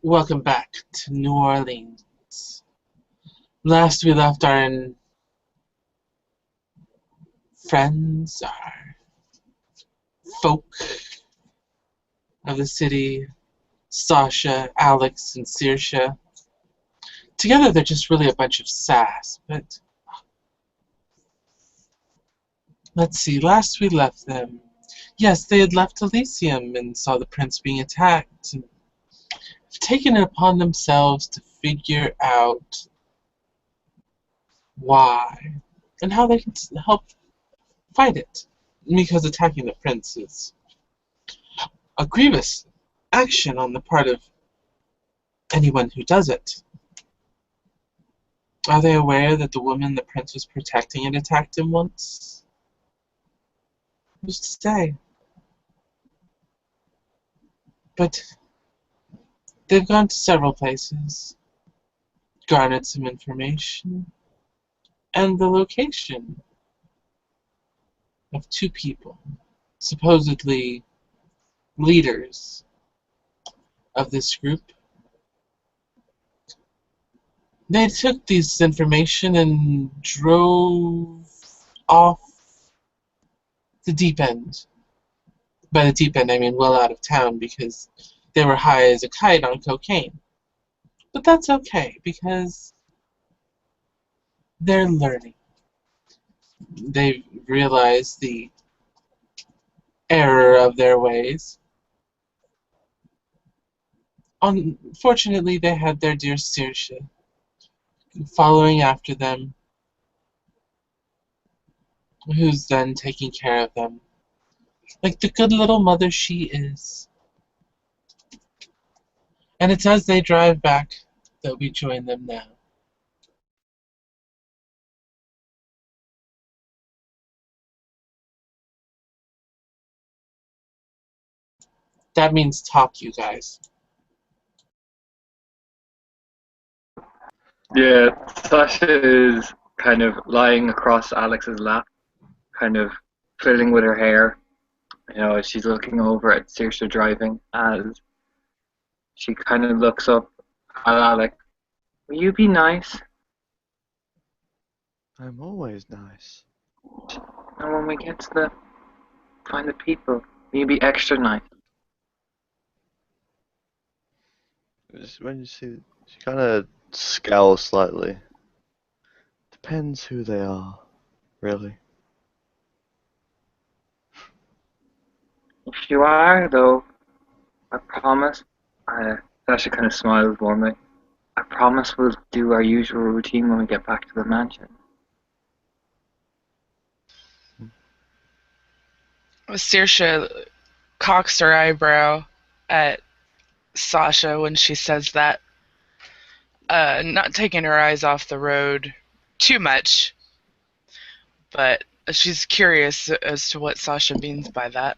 Welcome back to New Orleans. Last we left our friends, our folk of the city, Sasha, Alex, and Saoirse. Together they're just really a bunch of sass, but let's see, last we left them. Yes, they had left Elysium and saw the prince being attacked, and have taken it upon themselves to figure out why and how they can help fight it. Because attacking the prince is a grievous action on the part of anyone who does it. Are they aware that the woman the prince was protecting had attacked him once? Who's to say? But they've gone to several places, garnered some information, and the location of two people, supposedly leaders of this group. They took this information and drove off the deep end. By the deep end, I mean well out of town, because they were high as a kite on cocaine. But that's okay, because they're learning. They've realized the error of their ways. Unfortunately, they had their dear Saoirse following after them, who's then taking care of them, like the good little mother she is. And it's as they drive back that we join them now. That means talk, you guys. Yeah, Sasha is kind of lying across Alex's lap, kind of fiddling with her hair. She's looking over at Saoirse driving as she kind of looks up at Alex. Will you be nice? I'm always nice. And when we get to find the people, will you be extra nice? When you see, she kind of scowls slightly. Depends who they are, really. If you are, though, I promise. Sasha kind of smiles warmly. I promise we'll do our usual routine when we get back to the mansion. Saoirse cocks her eyebrow at Sasha when she says that, not taking her eyes off the road too much, but she's curious as to what Sasha means by that.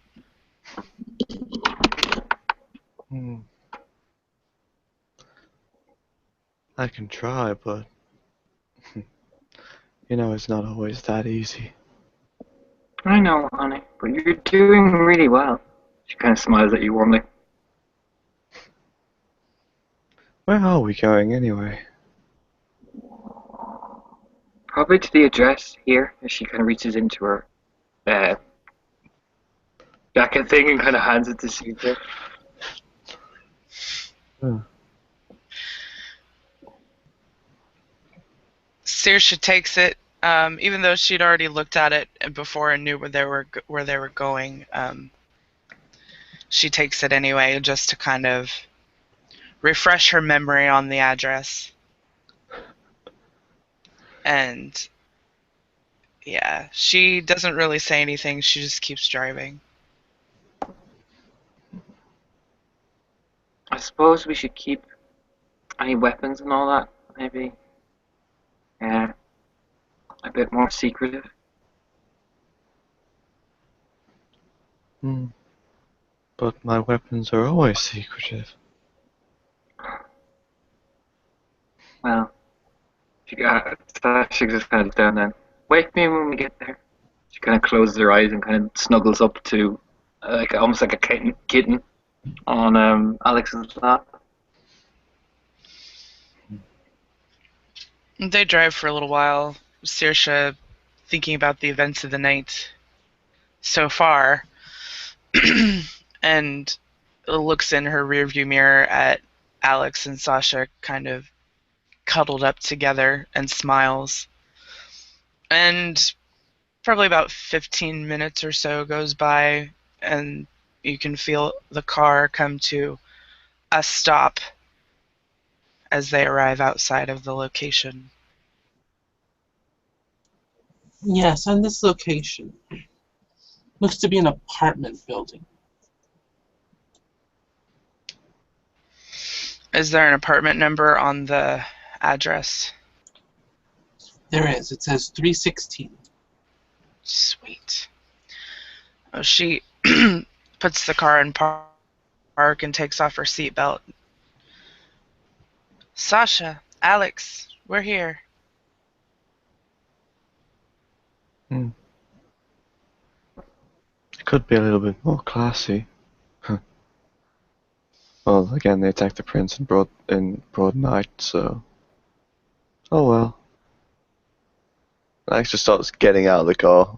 Hmm. I can try, but it's not always that easy. I know, honey, but you're doing really well. She kind of smiles at you warmly. Where are we going anyway? Probably to the address here, as she kind of reaches into her uh, jacket thing and kind of hands it to Caesar. Huh. Saoirse takes it, even though she'd already looked at it before and knew where they were going. She takes it anyway, just to kind of refresh her memory on the address. And yeah, she doesn't really say anything. She just keeps driving. I suppose we should keep any weapons and all that, maybe. Yeah, a bit more secretive. Hmm. But my weapons are always secretive. Well, Sasha just kind of down then. Wake me when we get there. She kind of closes her eyes and kind of snuggles up to almost like a kitten on Alex's lap. They drive for a little while, Saoirse thinking about the events of the night so far, and looks in her rearview mirror at Alex and Sasha kind of cuddled up together and smiles. And probably about 15 minutes or so goes by, and you can feel the car come to a stop as they arrive outside of the location. Yes, and this location looks to be an apartment building. Is there an apartment number on the address? There is. It says 316. Sweet. Oh, she puts the car in park and takes off her seatbelt. Sasha, Alex, we're here. It could be a little bit more classy. Well, again, they attacked the prince in broad night, so... Oh well. Alex just starts getting out of the car.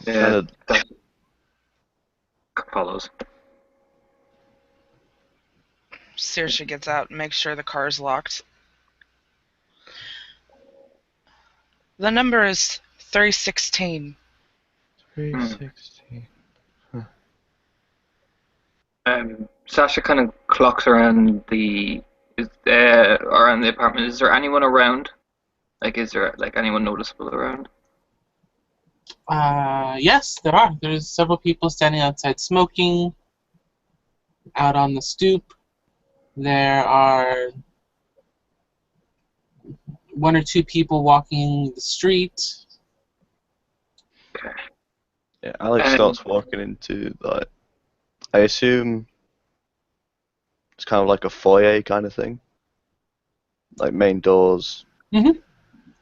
Yeah, Kinda- that follows. Saoirse gets out and makes sure the car's locked. The number is 316. 316. Sasha kind of clocks around the apartment. Is there anyone around? Like, is there like anyone noticeable around? Yes, there are. There's several people standing outside smoking, out on the stoop. There are one or two people walking the street. Okay. Yeah, Alex starts walking into, like, I assume it's kind of like a foyer kind of thing. Like main doors.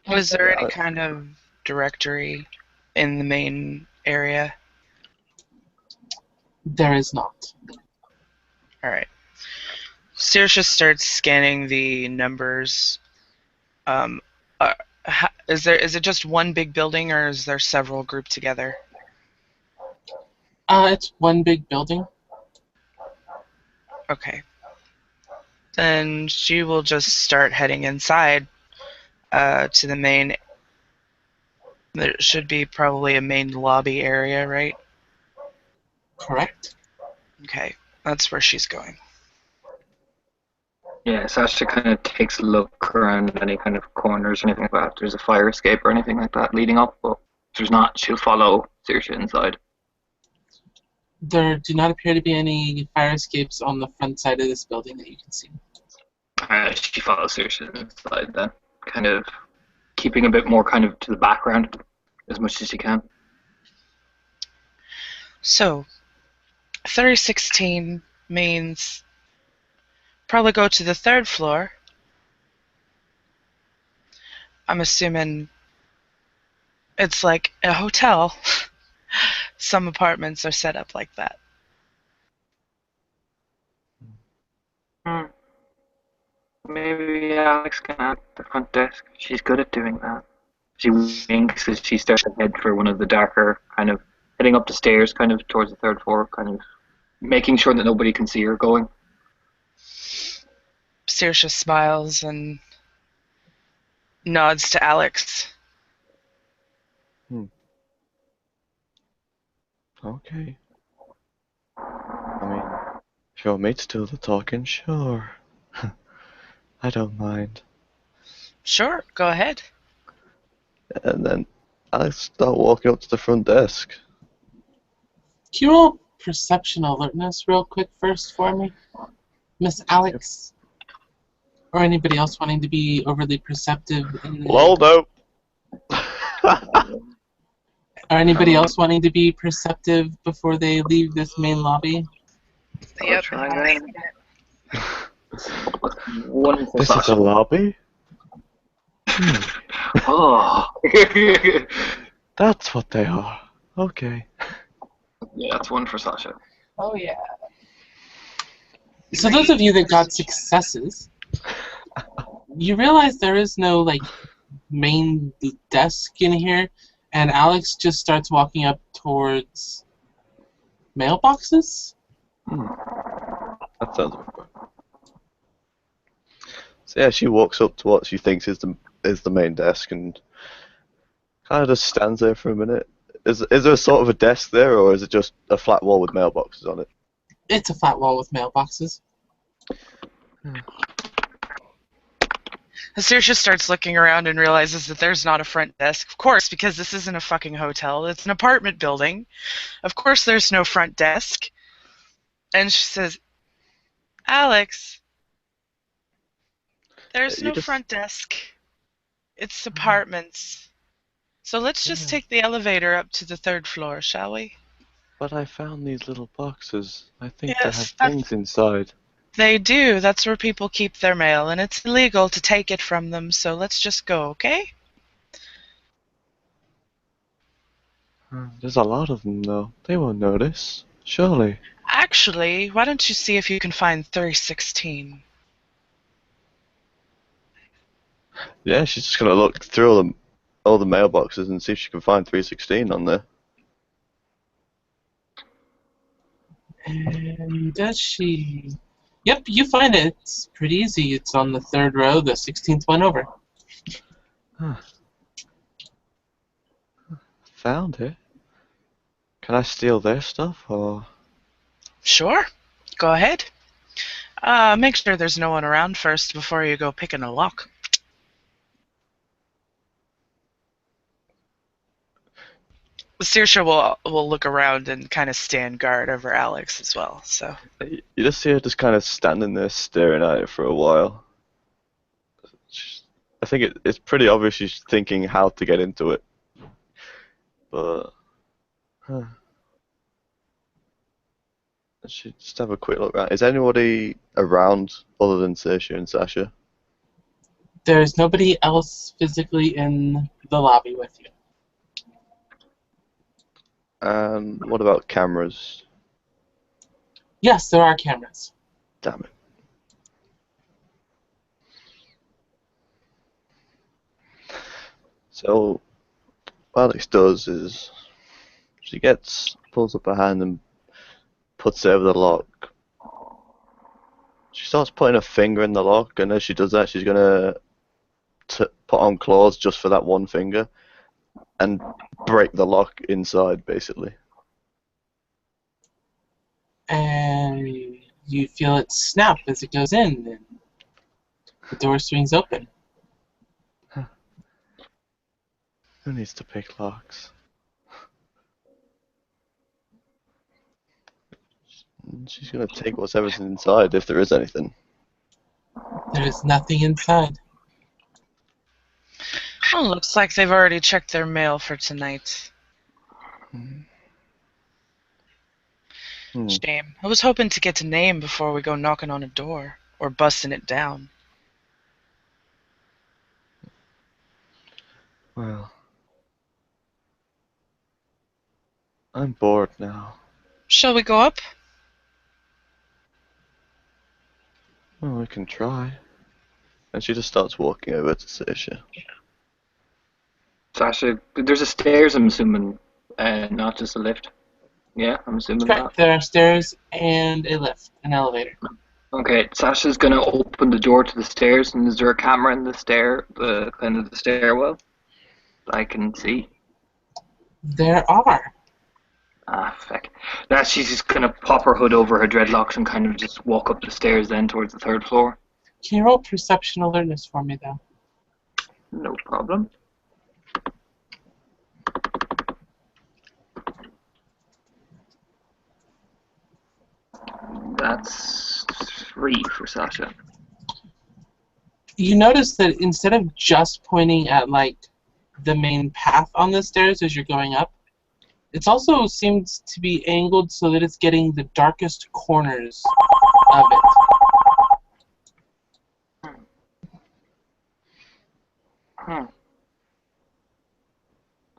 Was there any kind of directory in the main area? There is not. Alright. Saoirse starts scanning the numbers. Is it just one big building, or is there several grouped together? It's one big building. Okay. Then she will just start heading inside to the main. There should be probably a main lobby area, right? Correct. Okay, that's where she's going. Yeah, Sasha kind of takes a look around any kind of corners or anything like that. If there's a fire escape or anything like that leading up, but if there's not, she'll follow Saoirse inside. There do not appear to be any fire escapes on the front side of this building that you can see. She follows Saoirse inside then, kind of keeping a bit more kind of to the background as much as she can. So, 316 means probably go to the third floor. I'm assuming it's like a hotel. Some apartments are set up like that. Maybe Alex can at the front desk. She's good at doing that. She winks as she starts to head for one of the darker, kind of heading up the stairs, kind of towards the third floor, kind of making sure that nobody can see her going. Saoirse smiles and nods to Alex. Okay. I mean, if you want me to do the talking, sure. I don't mind. Sure, go ahead. And then Alex start walking up to the front desk. Can you roll perception alertness real quick first for me? Miss Alex? Or anybody else wanting to be overly perceptive in the... Waldo! Or anybody else wanting to be perceptive before they leave this main lobby? Yep. One for This is a Sasha. lobby? Oh. That's what they are. Okay. Yeah, that's one for Sasha. Oh yeah. So those of you that got successes, You realize there is no, like, main desk in here, and Alex just starts walking up towards mailboxes? That sounds right. So yeah, she walks up to what she thinks is the main desk and kind of just stands there for a minute. Is there a sort of a desk there, or is it just a flat wall with mailboxes on it? It's a flat wall with mailboxes. Saoirse starts looking around and realizes that there's not a front desk. Of course, because this isn't a fucking hotel. It's an apartment building. Of course there's no front desk. And she says, Alex, there's You no just front desk. It's apartments. So let's just Yeah. take the elevator up to the 3rd floor, shall we? But I found these little boxes. I think they have Yes, things inside. they do. That's where people keep their mail, and it's illegal to take it from them, so let's just go, okay? There's a lot of them though. They won't notice. Surely. Actually, why don't you see if you can find 316? Yeah, she's just gonna look through all the mailboxes and see if she can find 316 on there. And does she... Yep, you find it. It's pretty easy. It's on the 3rd row, the 16th one over. Found it. Can I steal their stuff, or? Sure, go ahead. Make sure there's no one around first before you go picking a lock. Saoirse will look around and kind of stand guard over Alex as well. So You just see her just kind of standing there staring at it for a while. I think it's pretty obvious she's thinking how to get into it. But... I should just have a quick look around. Is anybody around other than Saoirse and Sasha? There's nobody else physically in the lobby with you. And what about cameras? Yes, there are cameras. Damn it. So, what Alex does is she pulls up her hand and puts it over the lock. She starts putting her finger in the lock, and as she does that, she's gonna put on claws just for that one finger and break the lock inside, basically. And you feel it snap as it goes in, and the door swings open. Who needs to pick locks? She's gonna take whatever's inside, if there is anything. There is nothing inside. well, looks like they've already checked their mail for tonight. Shame. I was hoping to get a name before we go knocking on a door or busting it down. Well, I'm bored now. Shall we go up? Well, we can try. And she just starts walking over to Saoirse. Sasha, there's a stairs, I'm assuming, not just a lift. Yeah, I'm assuming Correct. There are stairs and a lift, an elevator. Okay, Sasha's gonna open the door to the stairs, and is there a camera in the kind of the stairwell that I can see? There are. Ah, fuck. That she's just gonna pop her hood over her dreadlocks and kind of just walk up the stairs then towards the 3rd floor. Can you roll perception alertness for me, though? No problem. That's 3 for Sasha. You notice that instead of just pointing at, like, the main path on the stairs as you're going up, it also seems to be angled so that it's getting the darkest corners of it.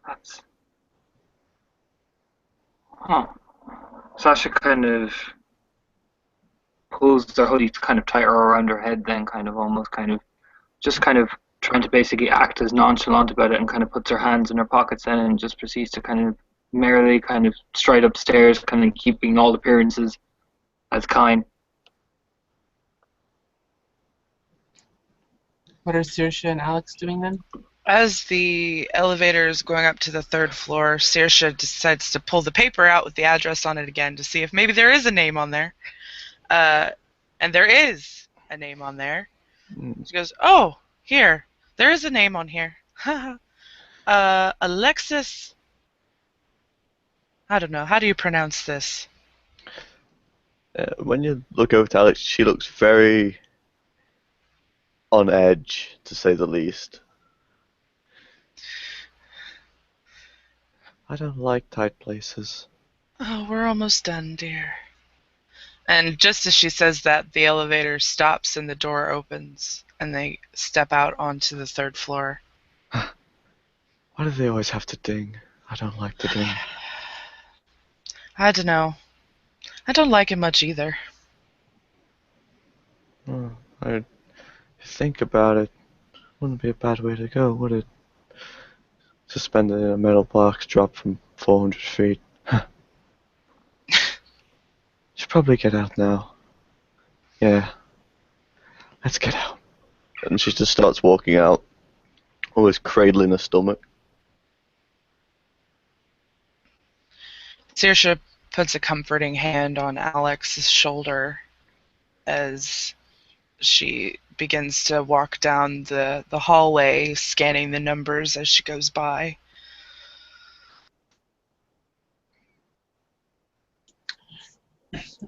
That's... Huh. Sasha kind of pulls the hoodie kind of tighter around her head, then kind of almost kind of just kind of trying to basically act as nonchalant about it, and kind of puts her hands in her pockets then and just proceeds to kind of merrily kind of stride upstairs, kind of keeping all appearances as kind. What are Saoirse and Alex doing then? As the elevator is going up to the 3rd floor, Saoirse decides to pull the paper out with the address on it again to see if maybe there is a name on there. And there is a name on there. She goes, "Oh, here. There is a name on here. Alexis. I don't know. How do you pronounce this?" When you look over to Alex, she looks very on edge, to say the least. I don't like tight places. "Oh, we're almost done, dear." And just as she says that, the elevator stops and the door opens, and they step out onto the 3rd floor. Why do they always have to ding? I don't like to ding. I don't know. I don't like it much either. Oh, think about it. Wouldn't be a bad way to go, would it? Suspended in a metal box, dropped from 400 feet. Should probably get out now. Yeah. Let's get out. And she just starts walking out, always cradling her stomach. Saoirse puts a comforting hand on Alex's shoulder as she begins to walk down the hallway, scanning the numbers as she goes by.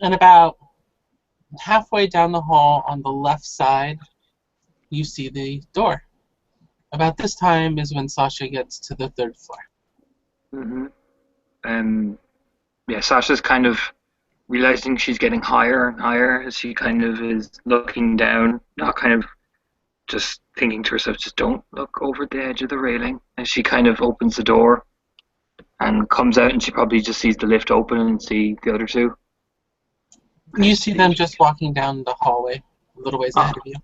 And about halfway down the hall on the left side, you see the door. About this time is when Sasha gets to the 3rd floor. Yeah, Sasha's kind of realizing she's getting higher and higher as she kind of is looking down, not kind of just thinking to herself, just don't look over the edge of the railing. And she kind of opens the door and comes out, and she probably just sees the lift open and see the other two. You see them just walking down the hallway, a little ways ahead of you.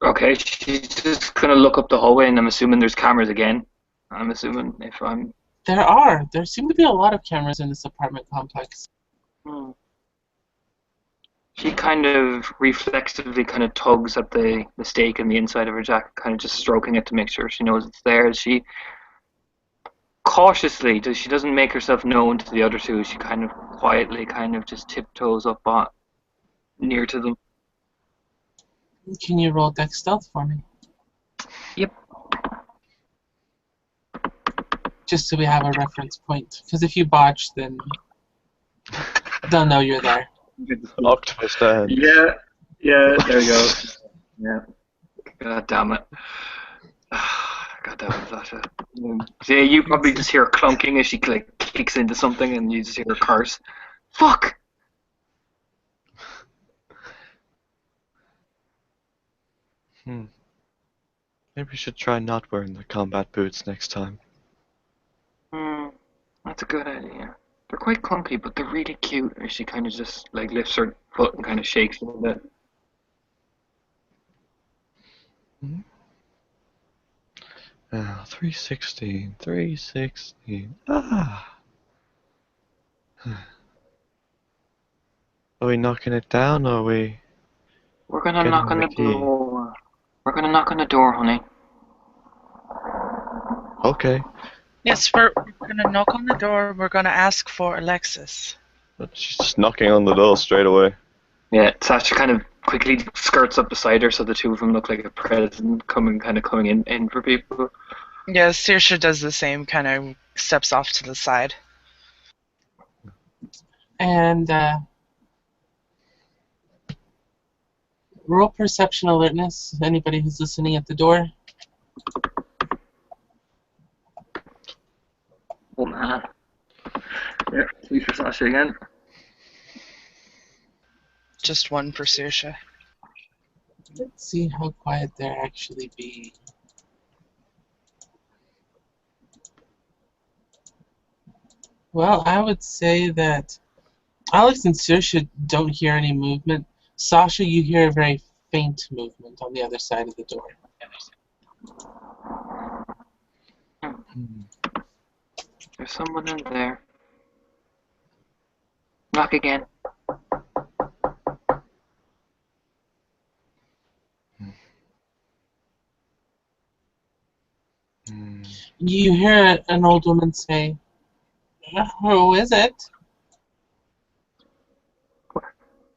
Okay, she's just gonna look up the hallway, and I'm assuming there's cameras again. I'm assuming if I'm. There seem to be a lot of cameras in this apartment complex. She kind of reflexively kind of tugs at the stake in the inside of her jacket, kind of just stroking it to make sure she knows it's there. She cautiously, she doesn't make herself known to the other two. She kind of quietly kind of just tiptoes up near to them. Can you roll dex stealth for me? Yep. Just so we have a reference point. Because if you botch, then they'll know you're there. Octopus stand. Yeah, there you go. Yeah. God damn it. God damn it, Sasha. So yeah, you probably just hear her clunking as she kicks into something, and you just hear her curse. Fuck! Maybe we should try not wearing the combat boots next time. That's a good idea. They're quite clunky, but they're really cute. And she kind of just lifts her foot and kind of shakes a little bit. 316. Ah. Are we knocking it down, or are we... We're gonna knock on the door. We're gonna knock on the door, honey. Okay. Yes, we're gonna knock on the door. We're gonna ask for Alexis. She's just knocking on the door straight away. Yeah, Sasha kind of quickly skirts up beside her, so the two of them look like a present coming in for people. Yeah, Saoirse does the same, kind of steps off to the side. And roll perception alertness. Anybody who's listening at the door. Oh man. Yeah, please for Sasha again. Just one for Saoirse. Let's see how quiet they're actually being. Well, I would say that Alex and Saoirse don't hear any movement. Sasha, you hear a very faint movement on the other side of the door. There's someone in there. Knock again. You hear an old woman say, "Who is it?"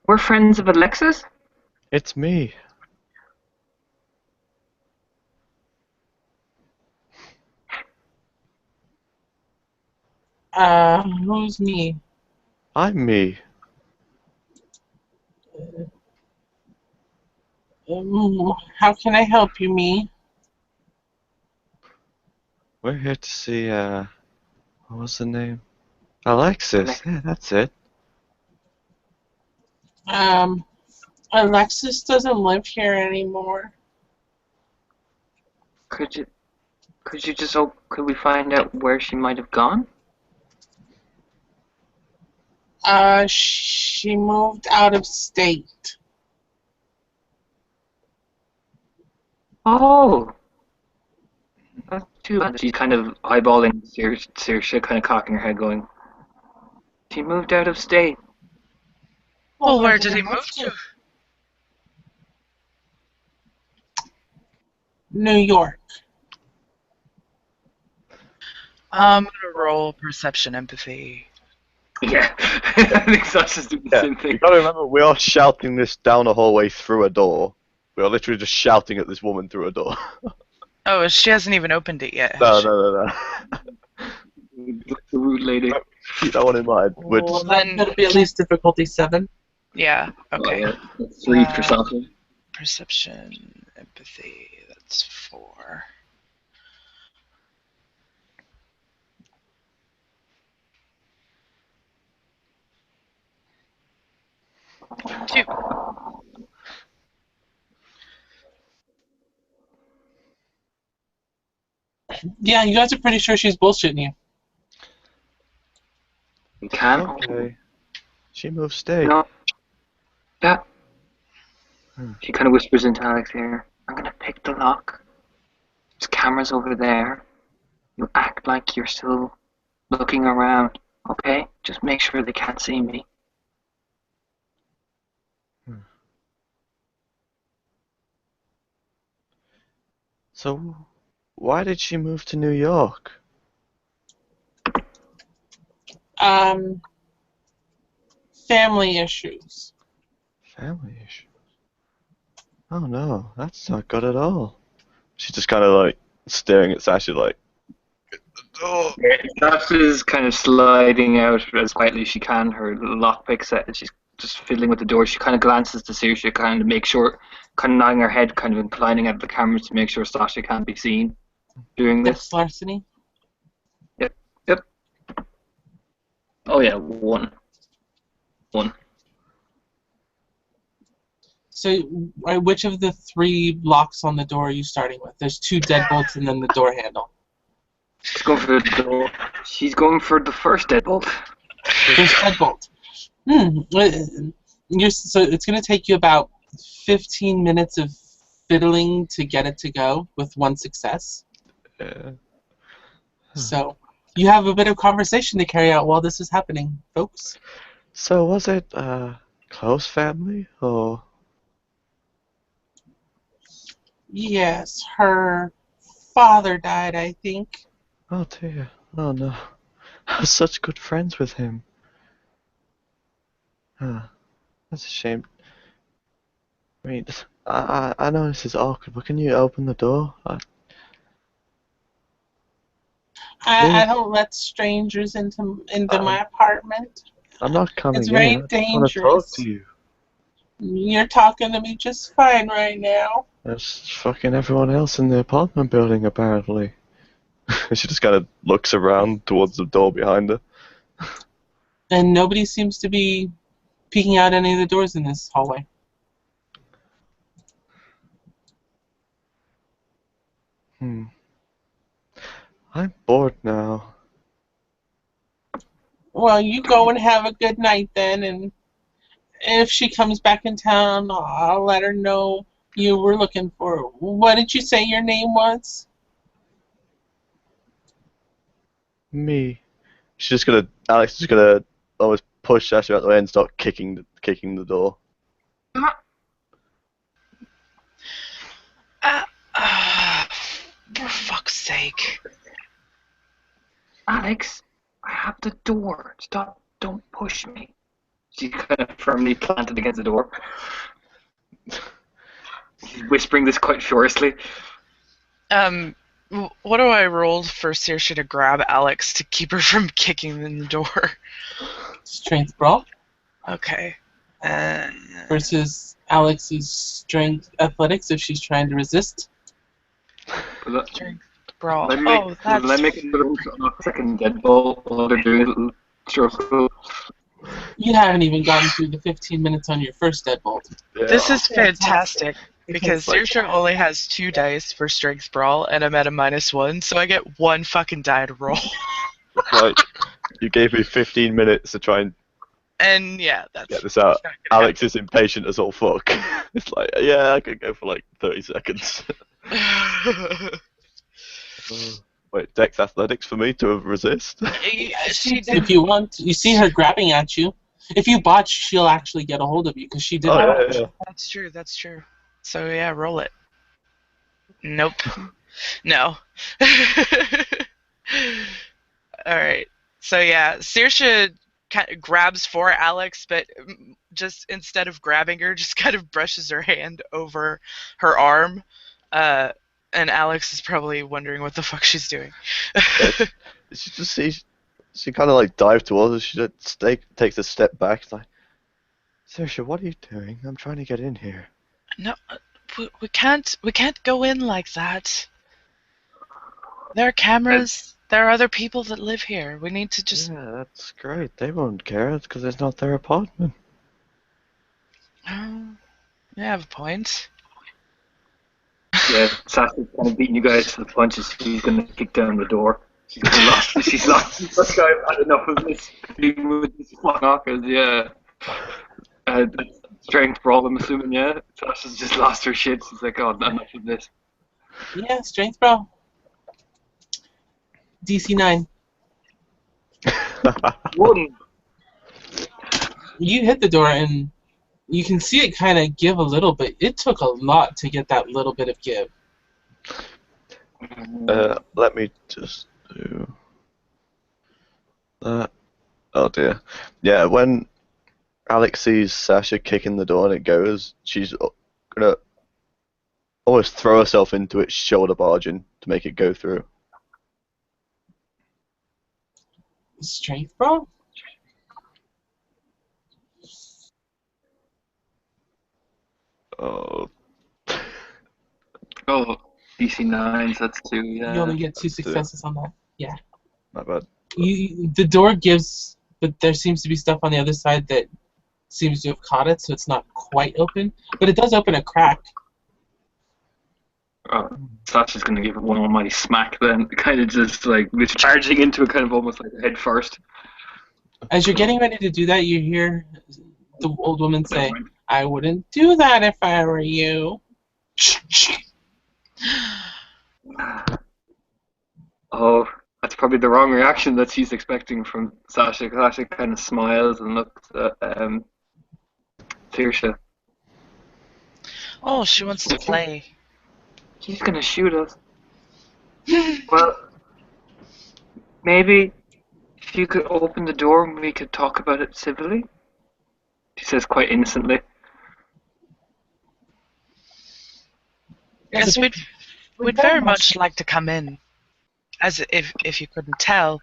We're friends of Alexis? It's me. Who's me? I'm me. How can I help you, me? We're here to see, what was the name? Alexis. Yeah, that's it. Alexis doesn't live here anymore. Could you just could we find out where she might have gone? She moved out of state. Oh, that's too bad. She's kind of eyeballing Saoirse, kind of cocking her head, going, "She moved out of state." Well, where did he move to? New York. I'm gonna roll perception empathy. Yeah, I think Sasha's doing the Yeah, same you thing. gotta remember, we are shouting this down a hallway through a door. We are literally just shouting at this woman through a door. Oh, she hasn't even opened it yet. No, has she? no. The rude lady. Keep that one in mind. We're Well, just, that's gonna be at least difficulty 7. Yeah. Okay. Oh, yeah. 3 for Sasha. Perception empathy. That's 4. Two. Yeah, you guys are pretty sure she's bullshitting you. You can? okay. She moved state. No. Yeah. Hmm. She kind of whispers into Alex here. I'm gonna pick the lock. There's cameras over there. You act like you're still looking around, okay? Just make sure they can't see me. So, why did she move to New York? Family issues. Family issues. Oh no, that's not good at all. She's just kind of like staring at Sasha like, oh. Sasha's kind of sliding out as quietly as she can. Her lockpick set, and she's just fiddling with the door. She kind of glances to Saoirse, kind of make sure, kind of nodding her head, kind of inclining at the cameras to make sure Sasha can't be seen doing this. That's larceny. Yep. Oh yeah, 1. So, which of the 3 locks on the door are you starting with? There's 2 deadbolts and then the door handle. She's going for the door. She's going for the first deadbolt. First deadbolt. So it's going to take you about 15 minutes of fiddling to get it to go with 1 success. Yeah. So you have a bit of conversation to carry out while this is happening, folks. So was it close family or? Yes, her father died, I think. Oh dear. Oh no. I was such good friends with him. That's a shame. I mean, I know this is awkward, but can you open the door? I don't let strangers into my apartment. I'm not coming It's in. very I just want to talk dangerous. to you. You're talking to me just fine right now. There's fucking everyone else in the apartment building, apparently. She just kind of looks around towards the door behind her. And nobody seems to be peeking out any of the doors in this hallway. I'm bored now. Well, you go and have a good night then, if she comes back in town, I'll let her know you were looking for her. What did you say your name was? Me. Alex is gonna almost push Sasha out the way and start kicking the door. For fuck's sake. Alex, I have the door. Stop! Don't push me. She's kind of firmly planted against the door. She's whispering this quite furiously. What do I roll for Saoirse to grab Alex to keep her from kicking in the door? Strength brawl Okay. versus Alex's strength athletics if she's trying to resist. Strength brawl. Let me Oh, make, that's... let me make a little second deadbolt while they're doing a little struggle. You haven't even gotten through the 15 minutes on your first deadbolt. Yeah. This is fantastic. Because Like, Saoirse only has 2 dice for Strength Brawl, and I'm at a -1, so I get 1 fucking die to roll. Like, you gave me 15 minutes to try and And yeah, that's get this out. not gonna Alex is impatient as all fuck. It's like, yeah, I could go for like 30 seconds. happen. Wait, Dex Athletics for me to resist? She did. if you want, you see her grabbing at you. If you botch, she'll actually get a hold of you because she did Oh, botch. yeah. That's true. That's true. So yeah, roll it. Nope. No. All right. So yeah, Saoirse kind of grabs for Alex, but just instead of grabbing her, just kind of brushes her hand over her arm. And Alex is probably wondering what the fuck she's doing. She kind of like dived towards us. She just takes a step back. It's like, Saoirse, what are you doing? I'm trying to get in here. No, we can't go in like that. There are cameras. There are other people that live here. We need to just... Yeah, that's great. They won't care. It's because it's not their apartment. Oh, you have a point. Yeah, Sasha's kind of beating you guys to the punches. She's going to kick down the door. She's lost. Look, I've had enough of this. Being with these knockers, yeah. Strength brawl, I'm assuming, yeah. Sasha's just lost her shit. She's like, oh, enough of this. Yeah, strength brawl. DC 9. One. You hit the door and you can see it kind of give a little bit. It took a lot to get that little bit of give. Let me just do that. Oh dear. Yeah, when Alex sees Sasha kicking the door and it goes, she's gonna almost throw herself into it, shoulder barging to make it go through. Strength brawl? Oh, Oh, DC 9s, that's 2, yeah. You only get 2 that's successes on that. Yeah. not bad. The door gives, but there seems to be stuff on the other side that seems to have caught it, so it's not quite open. But it does open a crack. Sasha's going to give it one almighty smack then, kind of just like charging into it, kind of almost like head first. As you're getting ready to do that, you hear the old woman say, I wouldn't do that if I were you. Oh, that's probably the wrong reaction that she's expecting from Sasha. Sasha kind of smiles and looks at Saoirse. Oh, she wants to play. She's gonna shoot us. Well, maybe if you could open the door and we could talk about it civilly. She says quite innocently. Yes, we'd very much like to come in. As if you couldn't tell,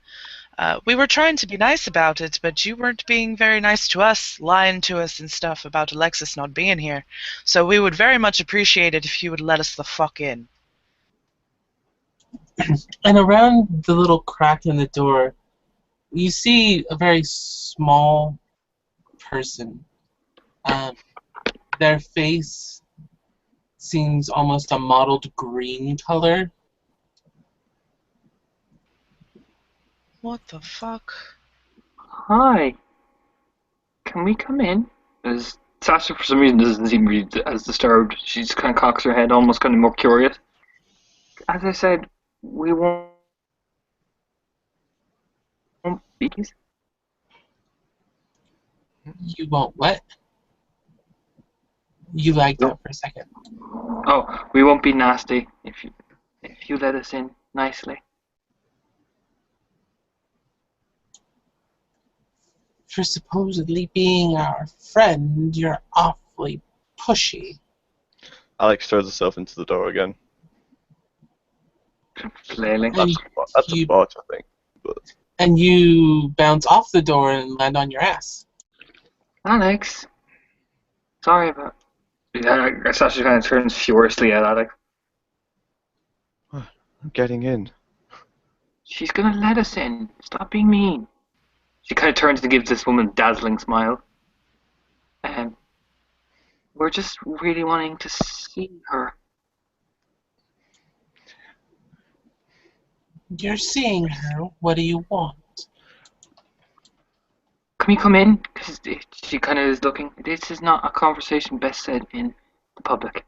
we were trying to be nice about it, but you weren't being very nice to us, lying to us and stuff about Alexis not being here. So we would very much appreciate it if you would let us the fuck in. And around the little crack in the door, you see a very small person. Their face seems almost a mottled green color. What the fuck? Hi. Can we come in? As Sasha, for some reason, doesn't seem really as disturbed. She just kind of cocks her head, almost kind of more curious. As I said, we won't be. You won't what? You lagged out for a second. Oh, we won't be nasty if you let us in nicely. For supposedly being our friend, you're awfully pushy. Alex throws herself into the door again. Flailing. And That's a you bot, I think. But and you bounce off the door and land on your ass. Alex, sorry about. Yeah, Sasha kind of turns furiously at Alex. I'm getting in. She's gonna let us in. Stop being mean. She kind of turns and gives this woman a dazzling smile. We're just really wanting to see her. You're seeing her. What do you want? Can we come in? Because she kind of is looking. This is not a conversation best said in the public.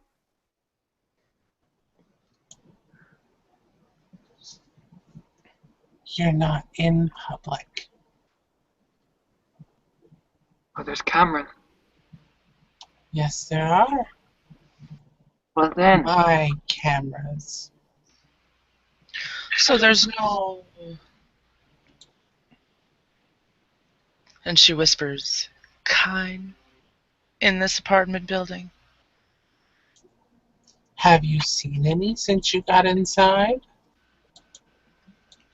You're not in public. Oh, there's Cameron. Yes, there are. Well then. My cameras. So there's no. And she whispers, kind in this apartment building. Have you seen any since you got inside?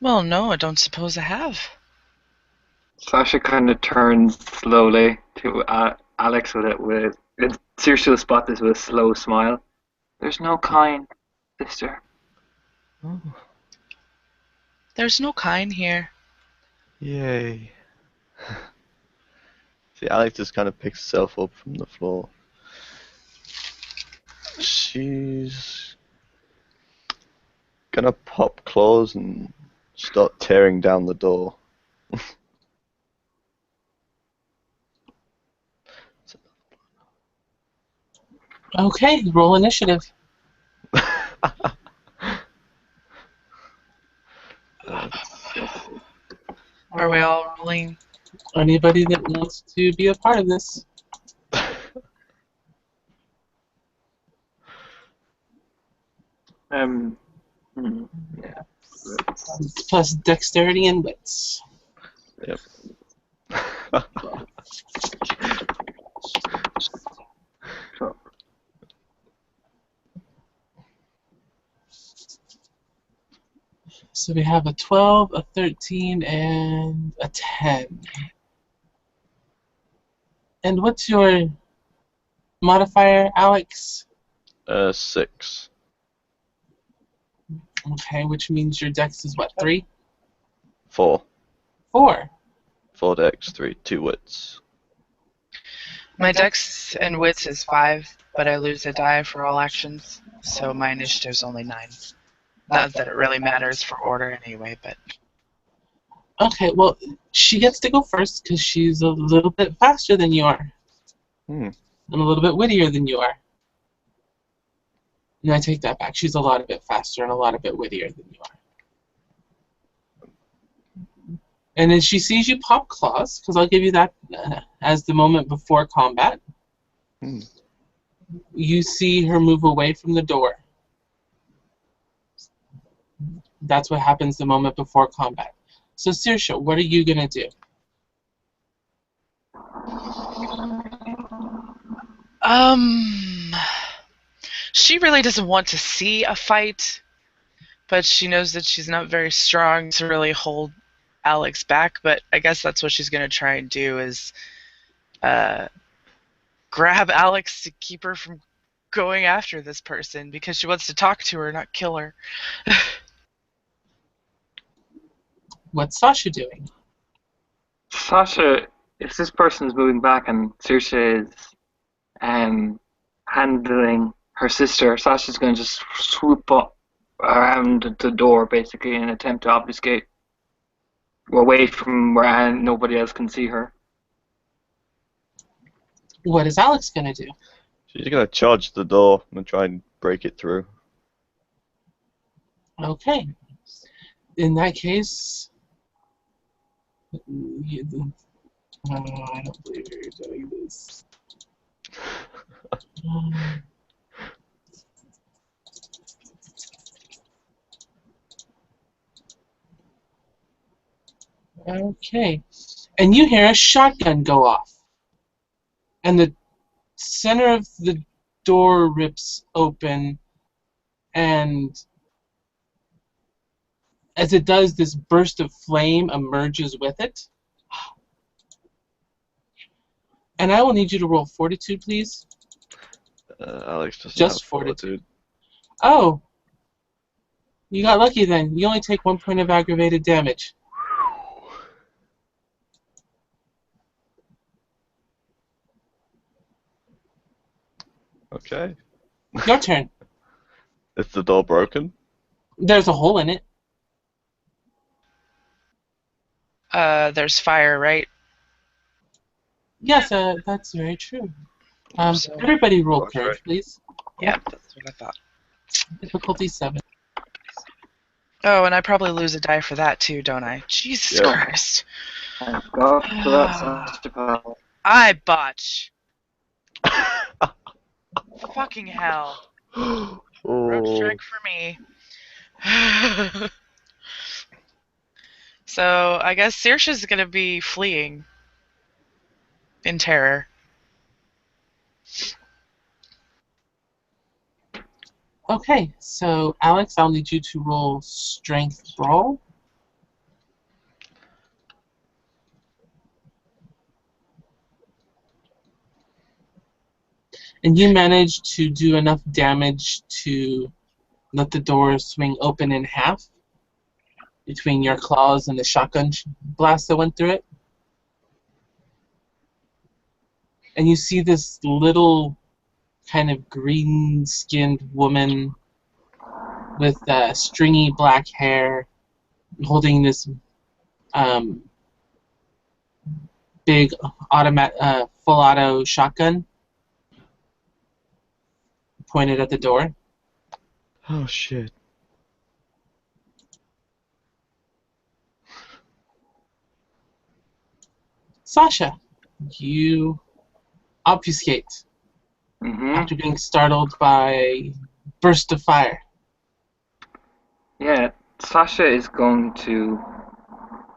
Well, no, I don't suppose I have. Sasha kind of turns slowly to Alex with seriously will spot this with a slow smile. There's no kind, sister. Oh, There's no kind here. yay. See, Alex just kind of picks herself up from the floor. She's gonna pop claws and start tearing down the door. Okay, roll initiative. Are we all rolling? Anybody that wants to be a part of this. Yeah. Plus dexterity and wits. Yep. So, So we have a 12, a 13, and a 10. And what's your modifier, Alex? 6. Okay, which means your dex is what, 3? 4. 4. 4 dex, 2 wits. My dex and wits is 5, but I lose a die for all actions, so my initiative's only 9. Not that it really matters for order anyway, but... Okay, well, she gets to go first because she's a little bit faster than you are. And a little bit wittier than you are. No, I take that back. She's a lot of bit faster and a lot of bit wittier than you are. And then she sees you pop claws, because I'll give you that as the moment before combat. You see her move away from the door. That's what happens the moment before combat. So, Saoirse, what are you going to do? She really doesn't want to see a fight, but she knows that she's not very strong to really hold Alex back, but I guess that's what she's going to try and do is grab Alex to keep her from going after this person because she wants to talk to her, not kill her. What's Sasha doing? Sasha, if this person is moving back and Saoirse is handling her sister, Sasha's going to just swoop up around the door basically in an attempt to obfuscate away from where nobody else can see her. What is Alex gonna do? She's gonna charge the door and try and break it through. Okay. In that case, I don't believe you're doing this. Okay. And you hear a shotgun go off. And the center of the door rips open, and as it does, this burst of flame emerges with it. And I will need you to roll fortitude, please. Alex doesn't Just have fortitude. Oh, you got lucky then. You only take 1 point of aggravated damage. Okay. Your turn. Is the door broken? There's a hole in it. There's fire, right? Yes, that's very true. So- Everybody roll Okay. courage, please. Yeah, that's what I thought. Difficulty 7. Oh, and I probably lose a die for that too, don't I? Jesus Yeah. Christ. Thank God for that, Sasha pal. I botch. Fucking hell. Road Oh. strike for me. So, I guess Saoirse's gonna be fleeing in terror. Okay, so Alex, I'll need you to roll strength brawl. And you managed to do enough damage to let the door swing open in half between your claws and the shotgun blast that went through it. And you see this little kind of green-skinned woman with stringy black hair holding this big full auto shotgun pointed at the door. Oh shit. Sasha, you obfuscate Mm-hmm. after being startled by burst of fire. Yeah, Sasha is going to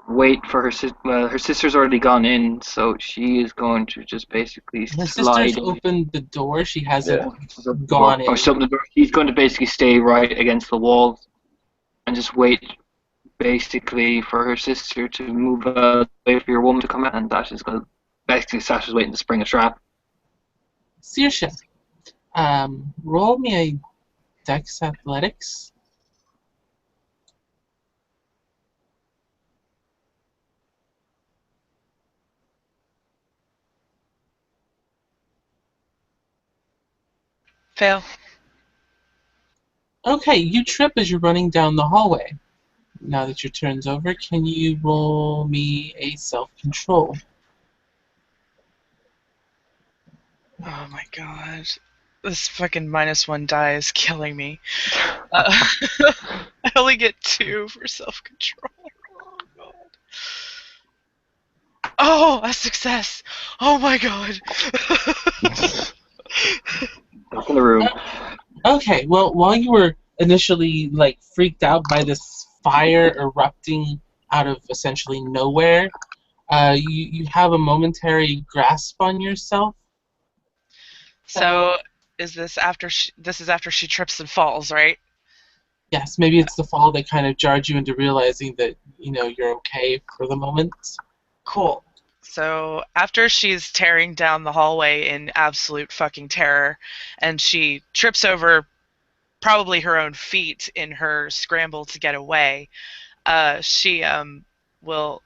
wait for her sister. Well, her sister's already gone in, so she is going to just basically Her slide sister's in. opened the door. She hasn't Yeah. gone in. Or something. She's going to basically stay right against the wall and just wait, basically, for her sister to move out of the way for your woman to come out, and Sasha's going to. Basically, Sasha's waiting to spring a trap. Saoirse, roll me a Dex Athletics. Fail. Okay, you trip as you're running down the hallway. Now that your turn's over, can you roll me a self-control? Oh my god. This fucking -1 die is killing me. I only get 2 for self-control. Oh god. Oh, a success! Oh my god! Back in the room. Okay, well, while you were initially like freaked out by this fire erupting out of essentially nowhere, you have a momentary grasp on yourself. So, is this after this is after she trips and falls, right? Yes, maybe it's the fall that kind of jarred you into realizing that you're okay for the moment. Cool. So after she's tearing down the hallway in absolute fucking terror, and she trips over probably her own feet in her scramble to get away, she will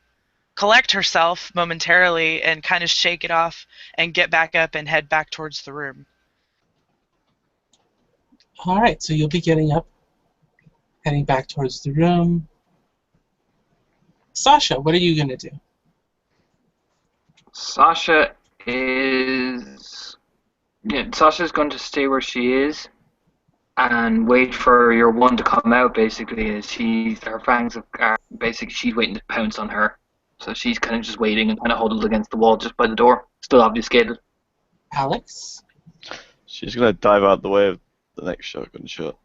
collect herself momentarily and kind of shake it off and get back up and head back towards the room. All right, so you'll be getting up, heading back towards the room. Sasha, what are you gonna do? Sasha is Sasha's going to stay where she is and wait for your one to come out. Basically, as her fangs are basically she's waiting to pounce on her, so she's kind of just waiting and kind of huddled against the wall just by the door, still obfuscated. Alex? She's gonna dive out the way of the next shotgun shot.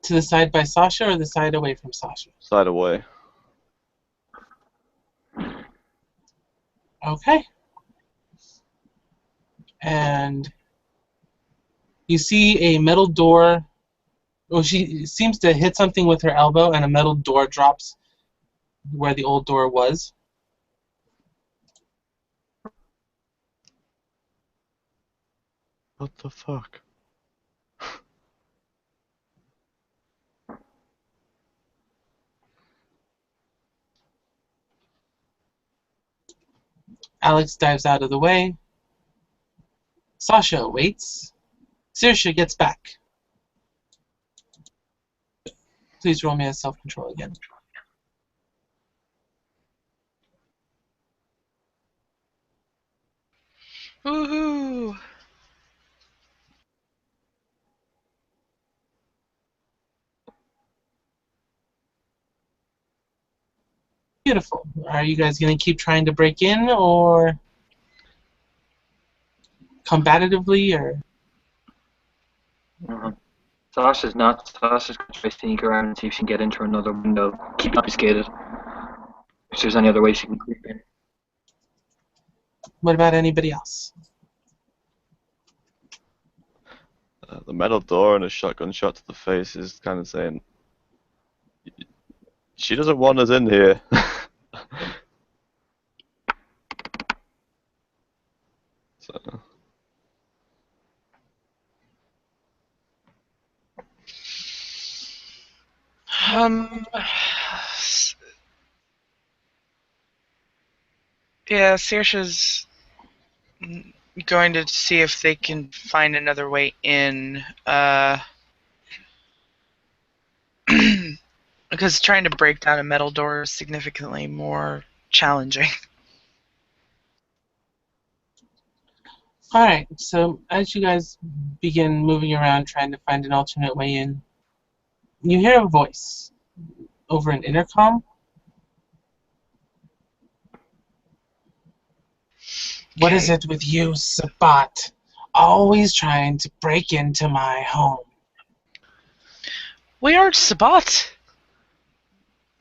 To the side by Sasha or the side away from Sasha? Side away. Okay. And you see a metal door. Well, she seems to hit something with her elbow, and a metal door drops where the old door was. What the fuck? Alex dives out of the way. Sasha waits. Saoirse gets back. Please roll me a self-control again. Woohoo! Beautiful. Are you guys going to keep trying to break in, or combatively, or? Mm-hmm. Sasha's not. Sasha's going to try to sneak around and see if she can get into another window. Keep obfuscated. If there's any other way she can creep in. What about anybody else? The metal door and a shotgun shot to the face is kind of saying, she doesn't want us in here. So, Yeah, Saoirse's going to see if they can find another way in. Because trying to break down a metal door is significantly more challenging. Alright, so as you guys begin moving around trying to find an alternate way in, you hear a voice over an intercom. What is it with you, Sabat? Always trying to break into my home. We aren't Sabat.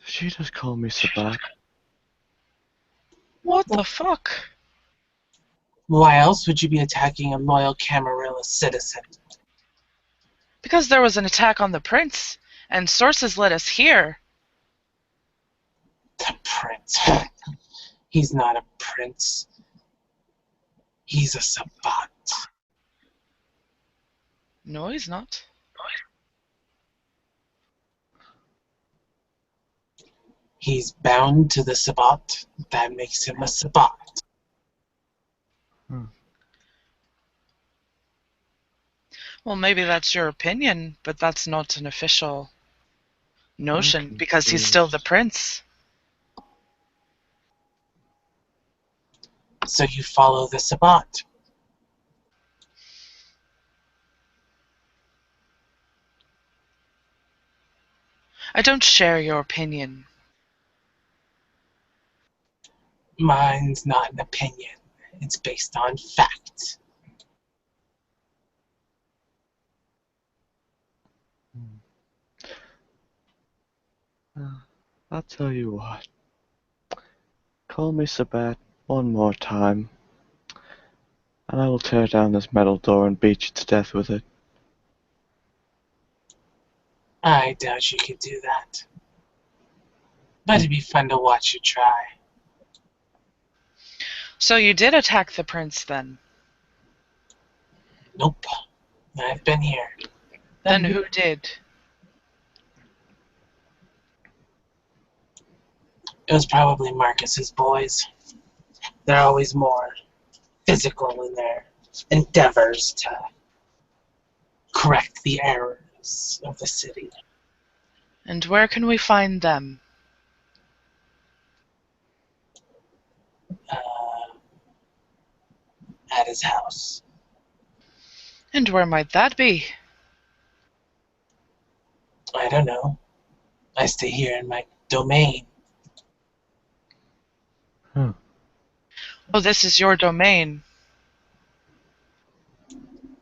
she just called me Sabat. What the fuck? Why else would you be attacking a loyal Camarilla citizen? Because there was an attack on the prince, and sources led us here. The prince. He's not a prince. He's a Sabat. No, he's not. He's bound to the Sabat. That makes him a Sabat. Well, maybe that's your opinion, but that's not an official notion, because he's still the prince. So you follow the Sabat. I don't share your opinion. Mine's not an opinion. It's based on fact. I'll tell you what. Call me Sabat one more time, and I will tear down this metal door and beat you to death with it. I doubt you could do that. But it'd be fun to watch you try. So you did attack the prince, then? Nope. I've been here. Then who did? It was probably Marcus's boys. They're always more physical in their endeavors to correct the errors of the city. And where can we find them? at his house. And where might that be? I don't know. I stay here in my domain. Huh. Oh, this is your domain.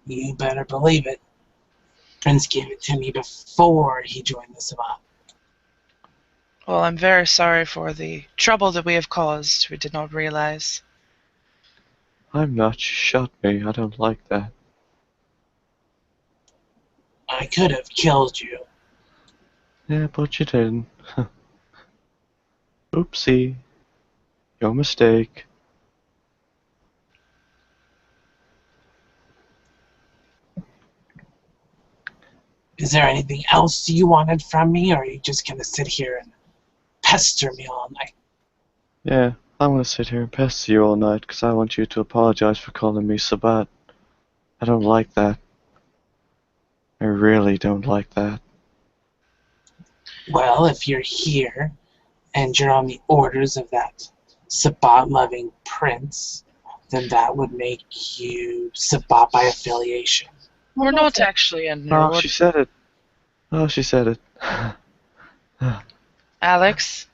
You better believe it. Prince gave it to me before he joined the Sabbat. Well, I'm very sorry for the trouble that we have caused. We did not realize. I'm not. You shot me. I don't like that. I could have killed you. Yeah, but you didn't. Oopsie. Your mistake. Is there anything else you wanted from me, or are you just gonna sit here and pester me all night? Yeah, I'm gonna sit here and pester you all night because I want you to apologize for calling me Sabat. I don't like that. I really don't like that. Well, if you're here and you're on the orders of that Sabbat-loving prince, then that would make you Sabbat by affiliation. We're not actually under Oh, order. she said it. Oh, she said it. Alex,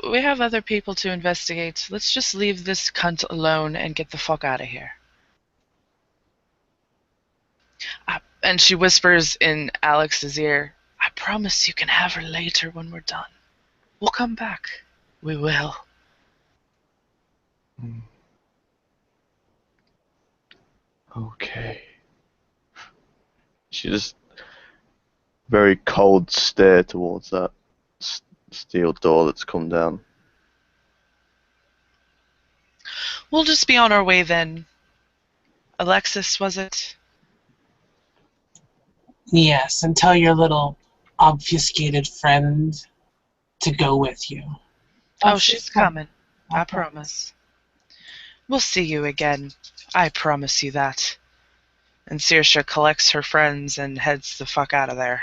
we have other people to investigate. Let's just leave this cunt alone and get the fuck out of here. And she whispers in Alex's ear, I promise you can have her later when we're done. We'll come back. We will. Okay. She just very cold stare towards that steel door that's come down. We'll just be on our way then. Alexis, was it? Yes, and tell your little obfuscated friend to go with you. Oh, she's coming. I promise. We'll see you again. I promise you that. And Saoirse collects her friends and heads the fuck out of there.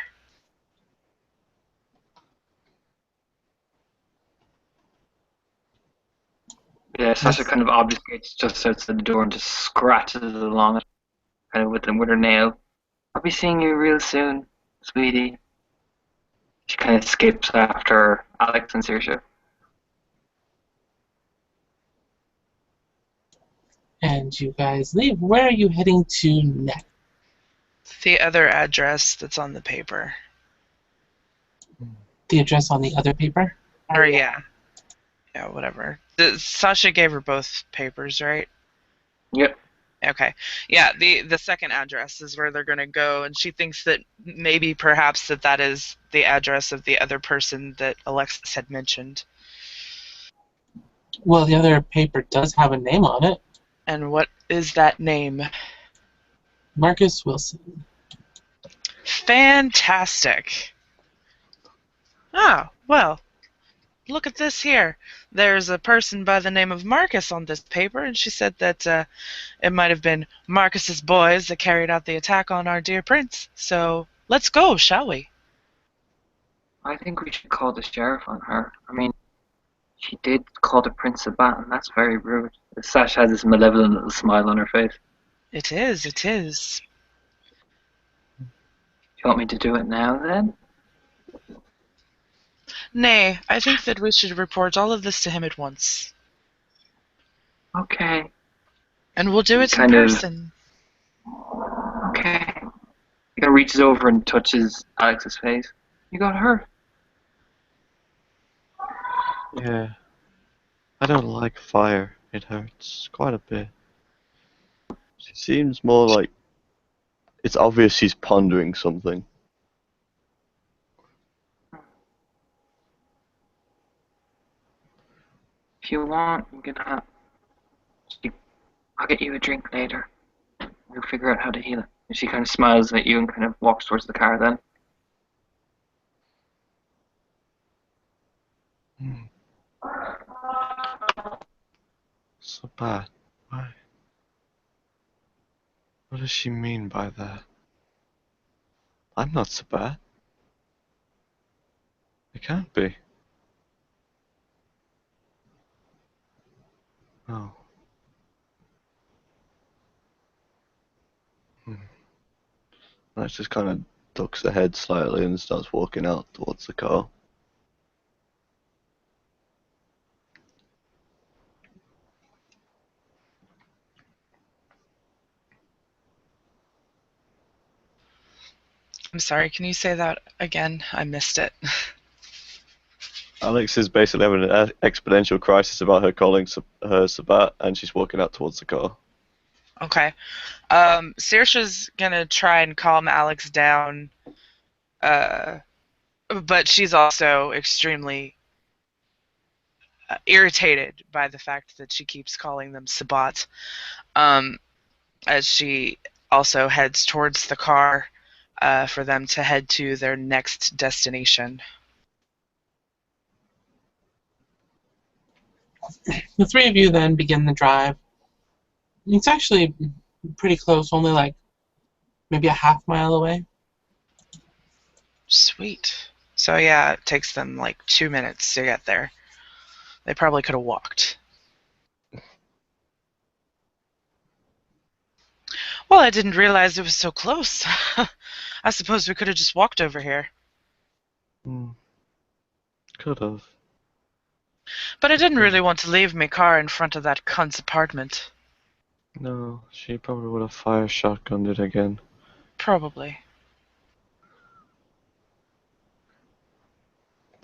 Yeah, Sasha kind of obfuscates just outside the door and just scratches along it, kind of with her nail. I'll be seeing you real soon, sweetie. She kind of skips after Alex and Saoirse. And you guys leave. Where are you heading to next? The other address that's on the paper. The address on the other paper? Or yeah. Yeah, whatever. Sasha gave her both papers, right? Yep. Okay. Yeah, the second address is where they're going to go, and she thinks that maybe perhaps that is the address of the other person that Alexis had mentioned. Well, the other paper does have a name on it. And what is that name? Marcus Wilson. Fantastic. Oh, well, look at this here. There's a person by the name of Marcus on this paper, and she said that it might have been Marcus's boys that carried out the attack on our dear prince. So let's go, shall we? I think we should call the sheriff on her. I mean, she did call the prince a bat, and that's very rude. Sasha has this malevolent little smile on her face. It is, it is. Do you want me to do it now, then? Nay, I think that we should report all of this to him at once. Okay. And we'll do it in Kind of- person. Okay. He kind of reaches over and touches Alex's face. You got hurt. Yeah. I don't like fire. It hurts quite a bit. She seems more like it's obvious she's pondering something. If you want, you can have. I'll get you a drink later. We'll figure out how to heal it. And she kind of smiles at you and kind of walks towards the car then. So bad. Why? What does she mean by that? I'm not so bad. I can't be. Oh. Alex just kind of ducks her head slightly and starts walking out towards the car. I'm sorry, can you say that again? I missed it. Alex is basically having an exponential crisis about her calling her Sabat, and she's walking out towards the car. Okay. Saoirse's gonna try and calm Alex down, but she's also extremely irritated by the fact that she keeps calling them Sabat, as she also heads towards the car for them to head to their next destination. The three of you then begin the drive. It's actually pretty close, only like maybe a half-mile away. Sweet. So yeah, it takes them like 2 minutes to get there. They probably could have walked. Well, I didn't realize it was so close. I suppose we could have just walked over here. Could have. But I didn't really want to leave my car in front of that cunt's apartment. No, she probably would have fire shotgunned it again. Probably.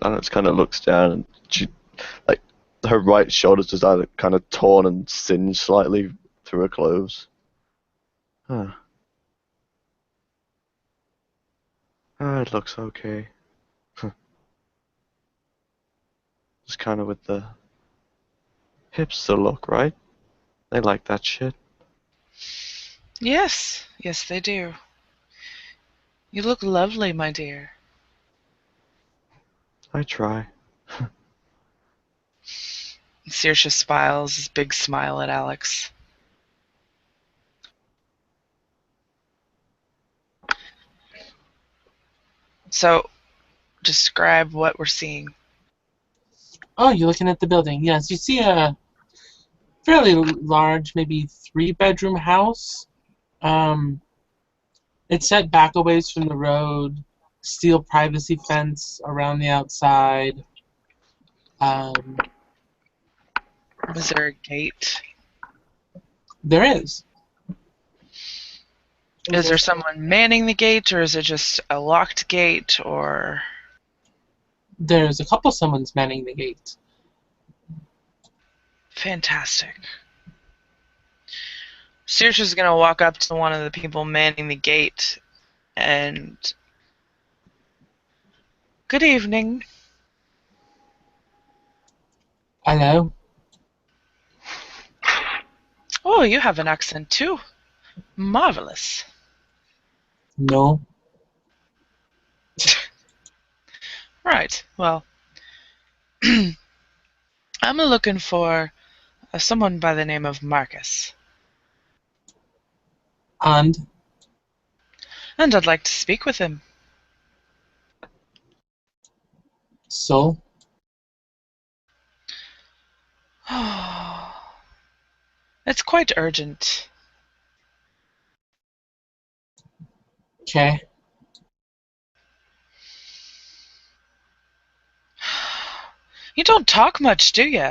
Alex kind of looks down and she, like, her right shoulder's just either kind of torn and singed slightly through her clothes. Huh. It looks okay. Just kind of with the hipster look, right? They like that shit. Yes, yes they do. You look lovely, my dear. I try. Saoirse smiles, his big smile at Alex. So, describe what we're seeing. Oh, you're looking at the building. Yes, you see a fairly large, maybe 3-bedroom house. It's set back a ways from the road. Steel privacy fence around the outside. Was there a gate? There is. Is there someone manning the gate, or is it just a locked gate, or... There's a couple someone's manning the gate. Fantastic. Saoirse's gonna walk up to one of the people manning the gate and... Good evening. Hello? Oh, you have an accent too. Marvelous. No. Right, well... I'm looking for someone by the name of Marcus. And? And I'd like to speak with him. So? It's quite urgent. Okay. You don't talk much, do you?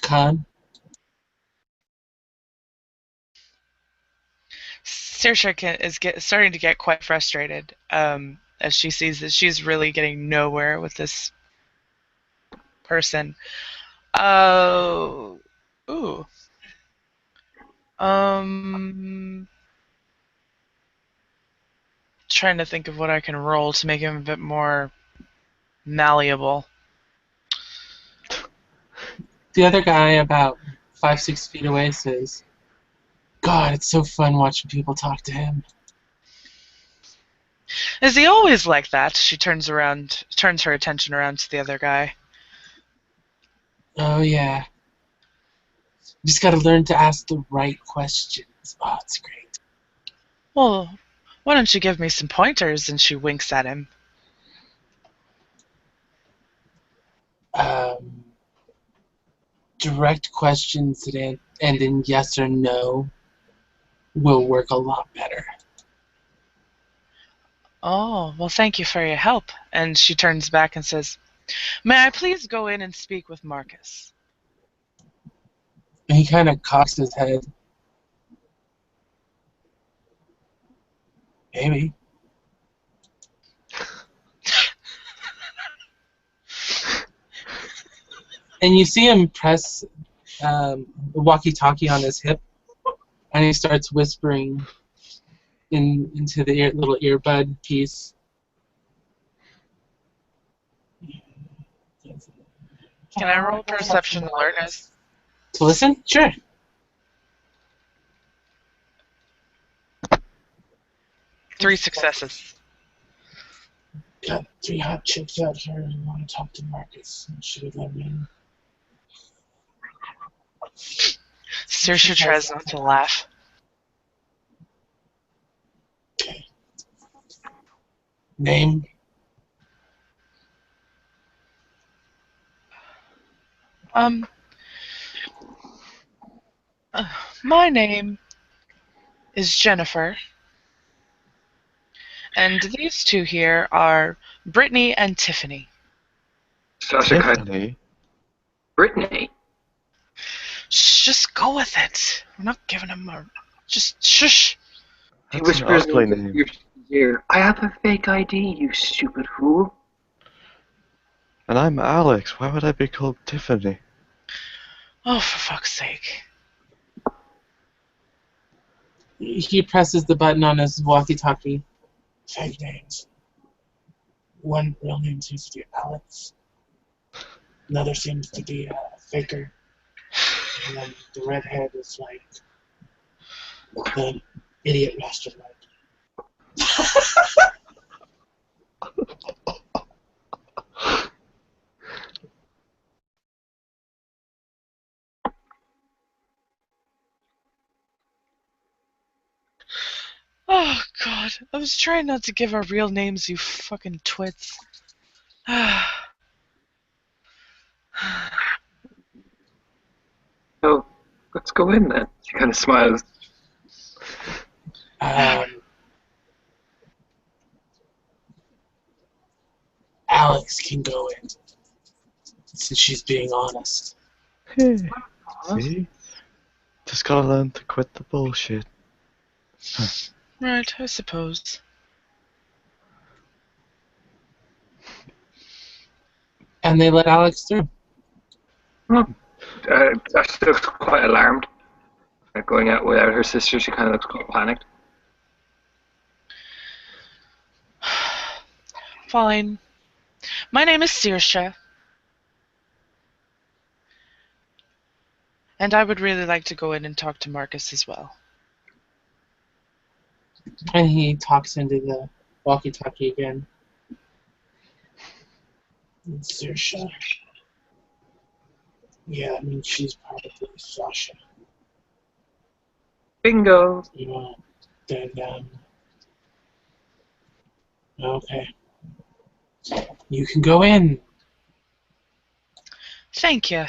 Con? Saoirse is starting to get quite frustrated as she sees that she's really getting nowhere with this person. Ooh. Trying to think of what I can roll to make him a bit more malleable. The other guy, about 5, 6 feet away, says, God, it's so fun watching people talk to him. Is he always like that? She turns her attention around to the other guy. Oh, yeah. You just gotta learn to ask the right questions. Oh, it's great. Well, why don't you give me some pointers? And she winks at him. Direct questions that end in yes or no will work a lot better. Oh, well, thank you for your help. And she turns back and says, May I please go in and speak with Marcus? And he kind of cocks his head. Maybe. And you see him press the walkie-talkie on his hip, and he starts whispering into the little earbud piece. Can I roll perception alertness? To listen? Sure. Three successes. Got 3 hot chicks out here who want to talk to Marcus. Should have let me in. Saoirse tries not to laugh. Okay. Name? My name is Jennifer. And these two here are Brittany and Tiffany. Sasha kind of, Tiffany? Brittany. Shh, just go with it. We're not giving him a... Just shush. He That's an whispers ugly into name. your ear, I have a fake ID, you stupid fool. And I'm Alex. Why would I be called Tiffany? Oh, for fuck's sake. He presses the button on his walkie-talkie. Fake names. One real name seems to be Alex. Another seems to be a faker. And then the redhead is like the idiot mastermind. Oh, God. I was trying not to give our real names, you fucking twits. So, let's go in then. She kind of smiles. Alex can go in, since she's being honest. See? Just gotta learn to quit the bullshit. Right, I suppose. And they let Alex through. She looks quite alarmed. Going out without her sister, she kind of looks quite panicked. Fine. My name is Saoirse. And I would really like to go in and talk to Marcus as well. And he talks into the walkie-talkie again. Saoirse. Yeah, I mean, she's probably Sasha. Bingo! You know, then, okay. You can go in. Thank you.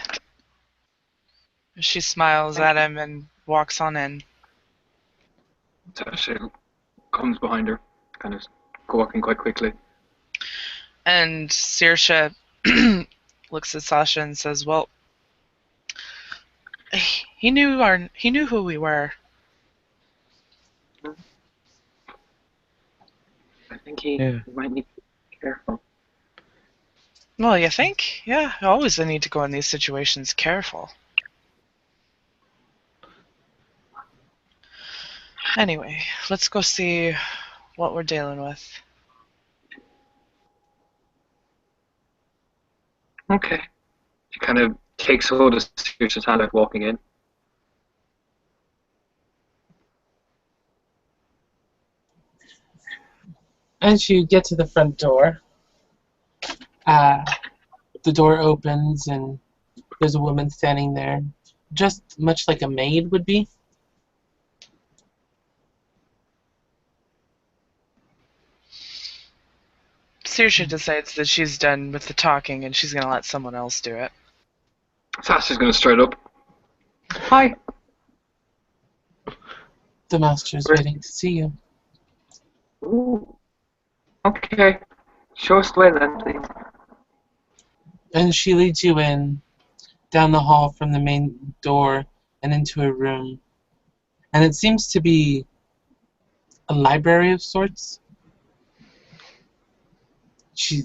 She smiles at him and walks on in. Sasha comes behind her, kind of walking quite quickly. And Saoirse looks at Sasha and says, well, he knew who we were. I think he might need to be careful. Well, you think? Yeah, always I need to go in these situations careful. Anyway, let's go see what we're dealing with. Okay. She kind of takes hold of Saoirse's hand out walking in. As you get to the front door, the door opens and there's a woman standing there, just much like a maid would be. Saoirse decides that she's done with the talking and she's going to let someone else do it. Sasha's going to straight up. Hi. The master's waiting to see you. Ooh. Okay. Show us the way then, please. And she leads you in, down the hall from the main door, and into a room. And it seems to be a library of sorts. She,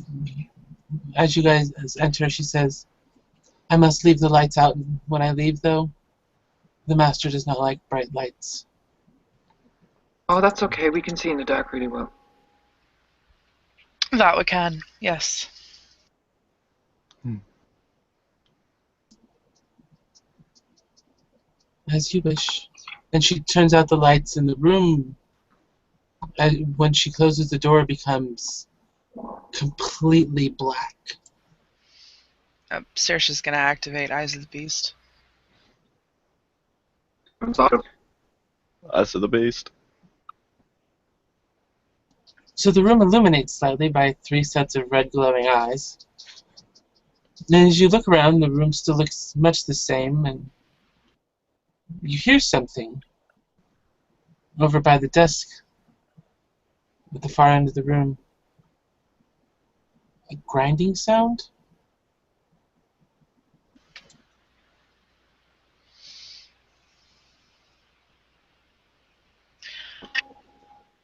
as you guys enter, she says, "I must leave the lights out when I leave, though. The master does not like bright lights." Oh, that's okay. We can see in the dark really well. That we can, yes. As you wish. And she turns out the lights in the room. And when she closes the door, it becomes completely black. Saoirse's gonna activate Eyes of the Beast. Eyes of the Beast. So the room illuminates slightly by 3 sets of red glowing eyes. And as you look around, the room still looks much the same, and you hear something over by the desk at the far end of the room. A grinding sound?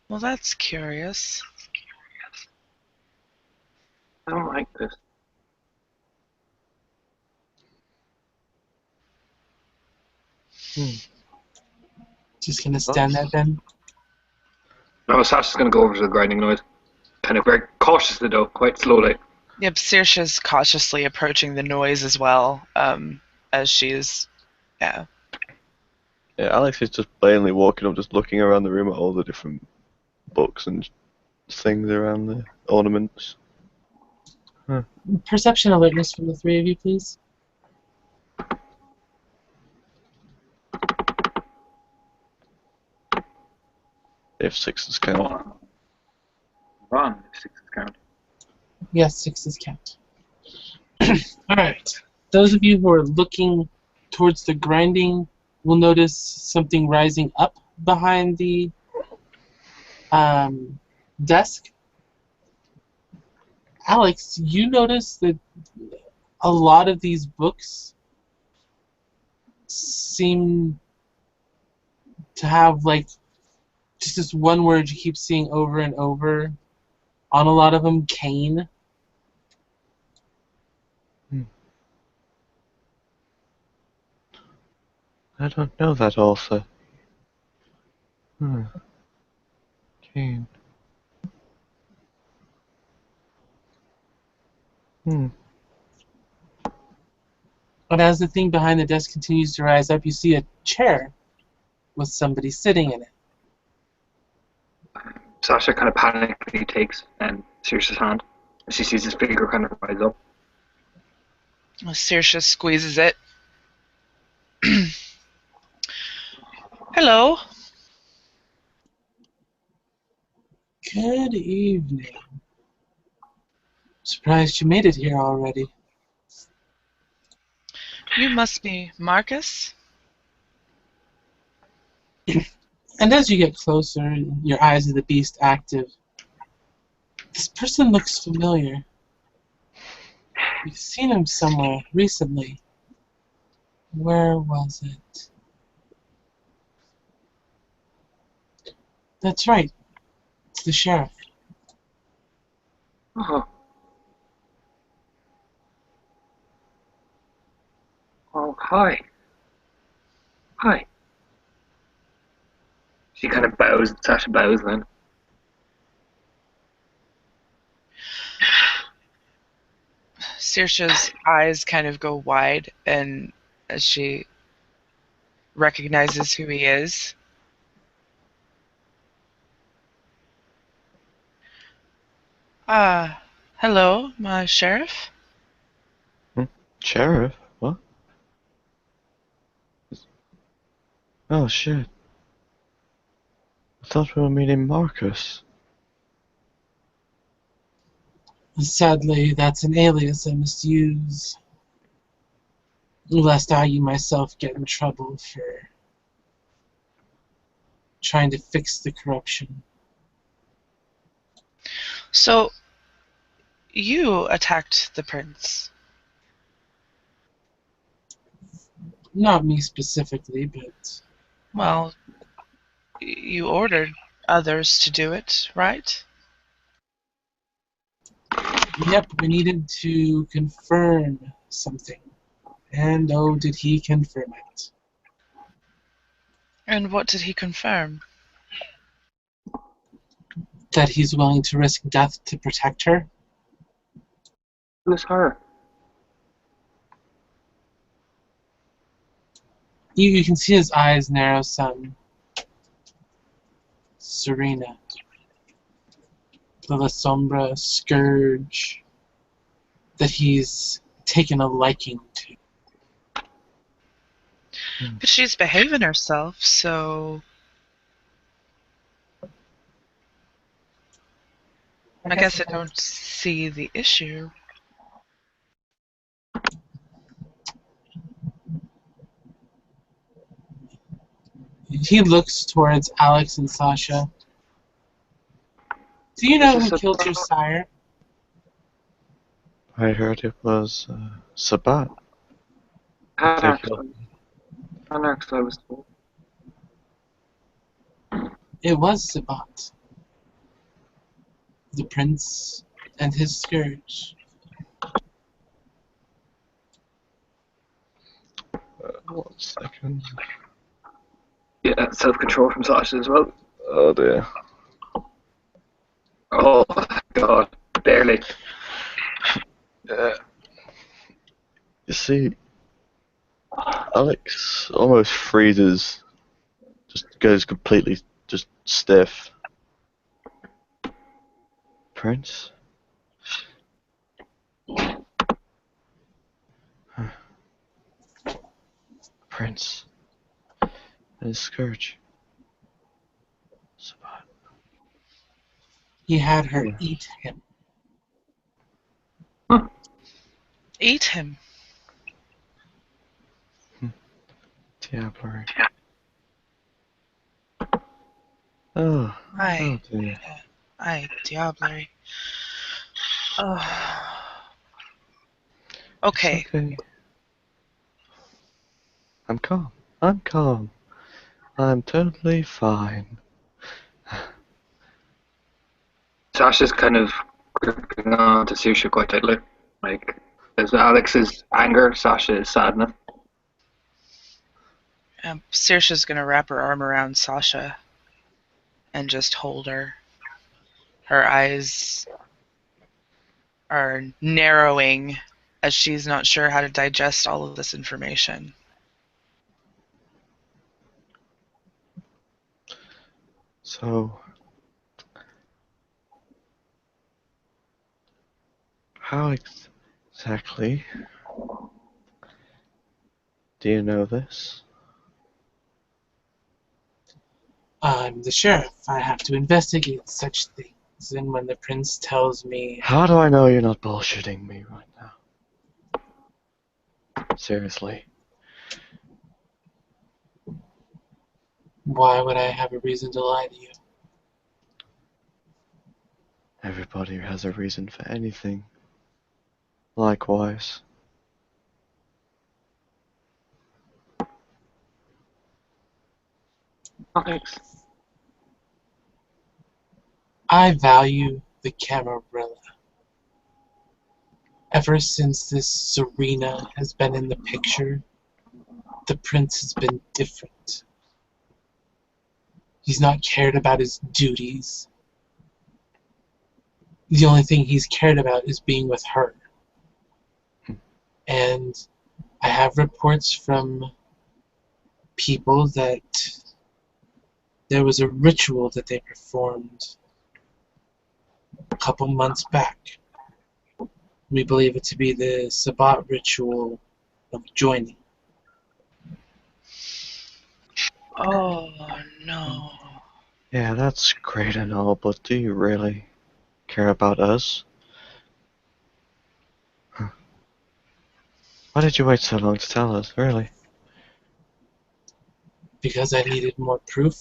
Well, that's curious. I don't like this. Just gonna stand there then? No, Sasha's going to go over to the grinding noise. Kind of very cautiously, though, quite slowly. Yep, Saoirse's cautiously approaching the noise as well, as she's, yeah. Yeah, Alex is just plainly walking up, just looking around the room at all the different books and things around the ornaments. Perception alertness from the 3 of you, please. If sixes count. Wrong. Sixes count. Yes, 6s count. Alright. Those of you who are looking towards the grinding will notice something rising up behind the desk. Alex, you notice that a lot of these books seem to have like just this one word you keep seeing over and over on a lot of them, Cain. I don't know that author. Kane. And as the thing behind the desk continues to rise up, you see a chair with somebody sitting in it. Sasha kind of panically takes Saoirse's hand. She sees his figure kind of rise up. Saoirse squeezes it. Hello. Good evening. Surprised you made it here already. You must be Marcus? And as you get closer, your eyes of the beast active. This person looks familiar. You've seen him somewhere recently. Where was it? That's right. It's the sheriff. Oh. Oh, hi. Hi. She kind of bows. Sasha bows then. Saoirse's eyes kind of go wide, and as she recognizes who he is. Hello, my sheriff? Sheriff? What? Oh shit. I thought we were meeting Marcus. Sadly, that's an alias I must use, lest I myself get in trouble for trying to fix the corruption. So, you attacked the prince. Not me specifically, but Well, you ordered others to do it, right? yep, we needed to confirm something. And oh, did he confirm it? And what did he confirm? That he's willing to risk death to protect her? Who's her? You can see his eyes narrow some. Serena. The La Sombra scourge that he's taken a liking to. But she's behaving herself, so I guess I don't see the issue. He looks towards Alex and Sasha. Do you know Is who this killed your sire? I heard it was Sabat. Anarchs? Anarchs, I was told. It was Sabat. The prince and his scourge. 1 second. Yeah, self-control from Sasha as well. Oh dear. Oh, God. Barely. You see, Alex almost freezes, just goes completely just stiff. Prince? Prince. And his scourge. Sabat. He had her eat him. Eat him. Diablerie. Oh, Aye. oh dear. Aye, diablerie. Oh. Okay. It's okay. I'm calm. I'm calm. I'm totally fine. Sasha's kind of gripping on to Susha quite tightly. Like, there's Alex's anger, Sasha's sadness. Saoirse's gonna wrap her arm around Sasha and just hold her. Her eyes are narrowing as she's not sure how to digest all of this information. So, how exactly do you know this? I'm the sheriff. I have to investigate such things. And when the prince tells me, How do I know you're not bullshitting me right now? Seriously. why would I have a reason to lie to you? Everybody has a reason for anything. Likewise. Alex. I value the Camarilla. Ever since this Serena has been in the picture, the prince has been different. He's not cared about his duties. The only thing he's cared about is being with her. And I have reports from people that there was a ritual that they performed a couple months back. We believe it to be the Sabbat ritual of joining. Oh no. Yeah, that's great and all, but do you really care about us? Huh. Why did you wait so long to tell us, really? Because I needed more proof.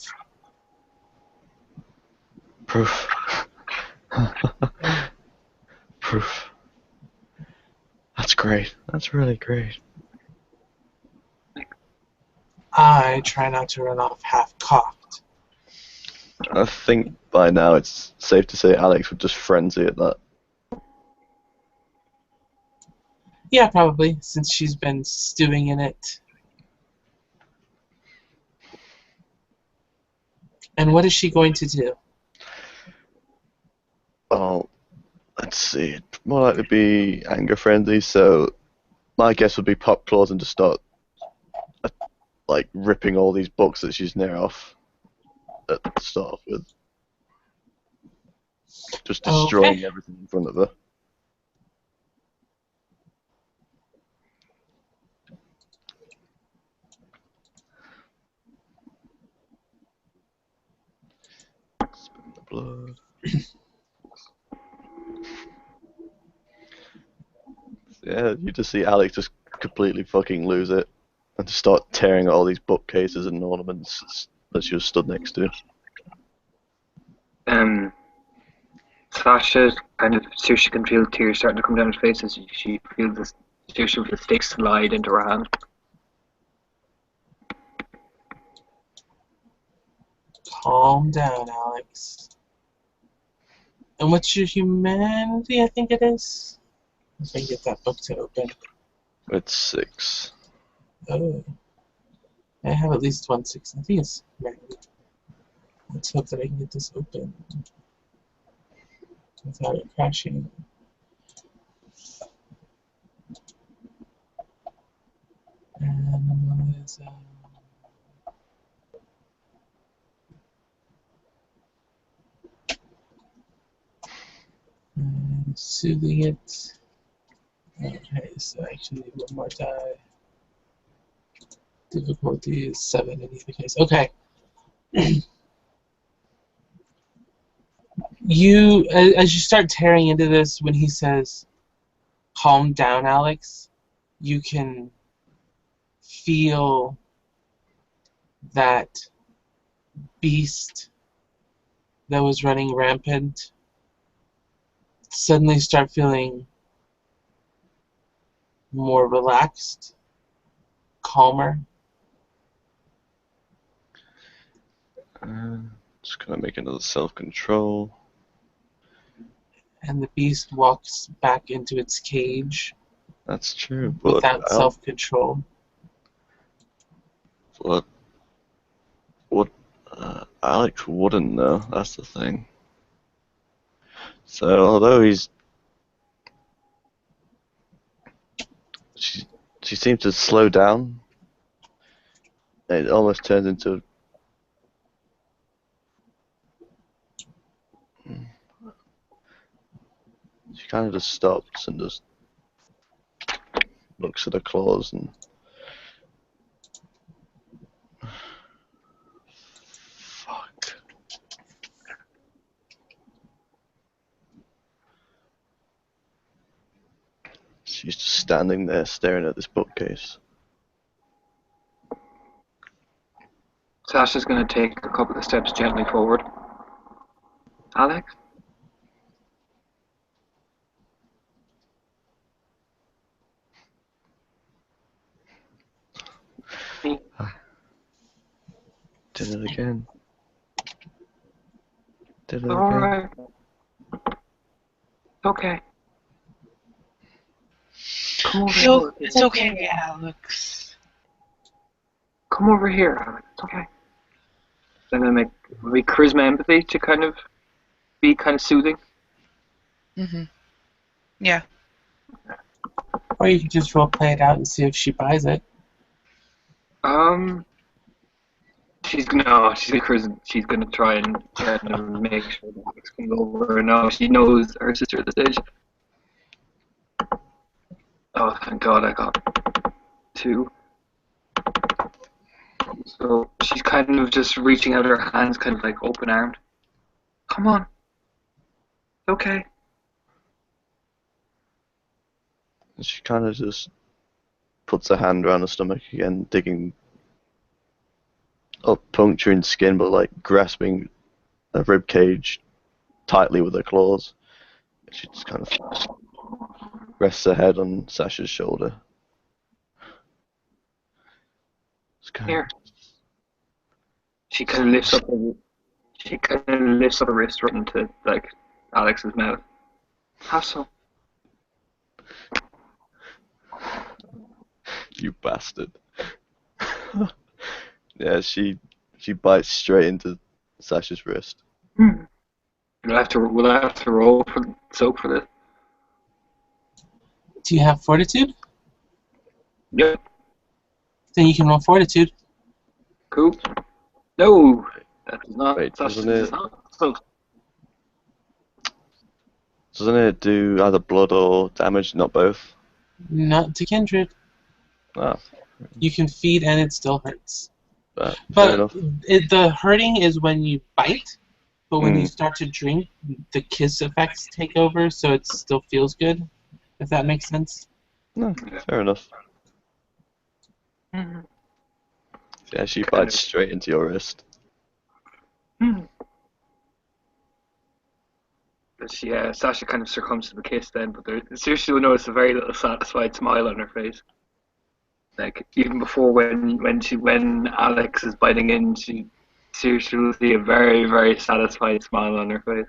Proof. Proof. That's great. That's really great. I try not to run off half-cocked. I think by now it's safe to say Alex would just frenzy at that. Yeah, probably, since she's been stewing in it. And what is she going to do? Well, let's see. It'd more likely be anger frenzy, so my guess would be pop claws and just start like ripping all these books that she's near off to start off with. Just destroying Okay. everything in front of her. Spin the blood. Yeah, you just see Alex just completely fucking lose it and just start tearing at all these bookcases and ornaments that she was stood next to. Sasha kind of Saoirse can feel tears starting to come down her face as she feels this Saoirse with the stick slide into her hand. Calm down, Alex. And what's your humanity, I think it is? If I can get that book to open. It's 6. Oh. I have at least 1 6. I think it's right. Let's hope that I can get this open without it crashing. And what is soothing it. Okay, so I actually need one more die. Difficulty is 7 in either case. Okay. As you start tearing into this, when he says, calm down, Alex, you can feel that beast that was running rampant suddenly start feeling more relaxed, calmer. Just gonna make another self-control. And the beast walks back into its cage That's true, but without self-control. what Alex wouldn't know. That's the thing. So although she seems to slow down. It almost turns into she kind of just stops and just looks at her claws and fuck. She's just standing there staring at this bookcase. Sasha's going to take a couple of steps gently forward. Alex? Me? Did it again. Did it again. Alright. Okay. Come over here. It's okay, Alex. Come over here, Alex. It's okay. I'm going to make charisma empathy to kind of be kind of soothing. Mhm. Yeah. Or you can just role play it out and see if she buys it. She's gonna try and kind of make sure that Alex comes over. No, she knows her sister at this stage. Oh, thank God I got 2. So she's kind of just reaching out her hands, kind of like open armed. Come on. It's okay. And she kind of just puts her hand around her stomach again, digging up, puncturing skin, but like grasping a rib cage tightly with her claws. She just kind of rests her head on Sasha's shoulder. Here. She kind of lifts up her wrist right into like Alex's mouth. Have some. You bastard. Yeah, she bites straight into Sasha's wrist. Will I have to roll for soak for this? Do you have fortitude? Yep. Then you can roll fortitude. Cool. No, that does not. Wait, Sasha doesn't it? does not. So, Doesn't it do either blood or damage? Not both. Not to kindred. Ah, You can feed and it still hurts. fair But enough. the hurting is when you bite, but when you Mm. start to drink, the kiss effects take over, so it still feels good, if that makes sense. No, fair enough. Mhm. Yeah, she Kind bites of. straight into your wrist. But Sasha kind of succumbs to the kiss then, but seriously, you'll notice a very little satisfied smile on her face. Like even before when Alex is biting in, she seriously will see a very very satisfied smile on her face.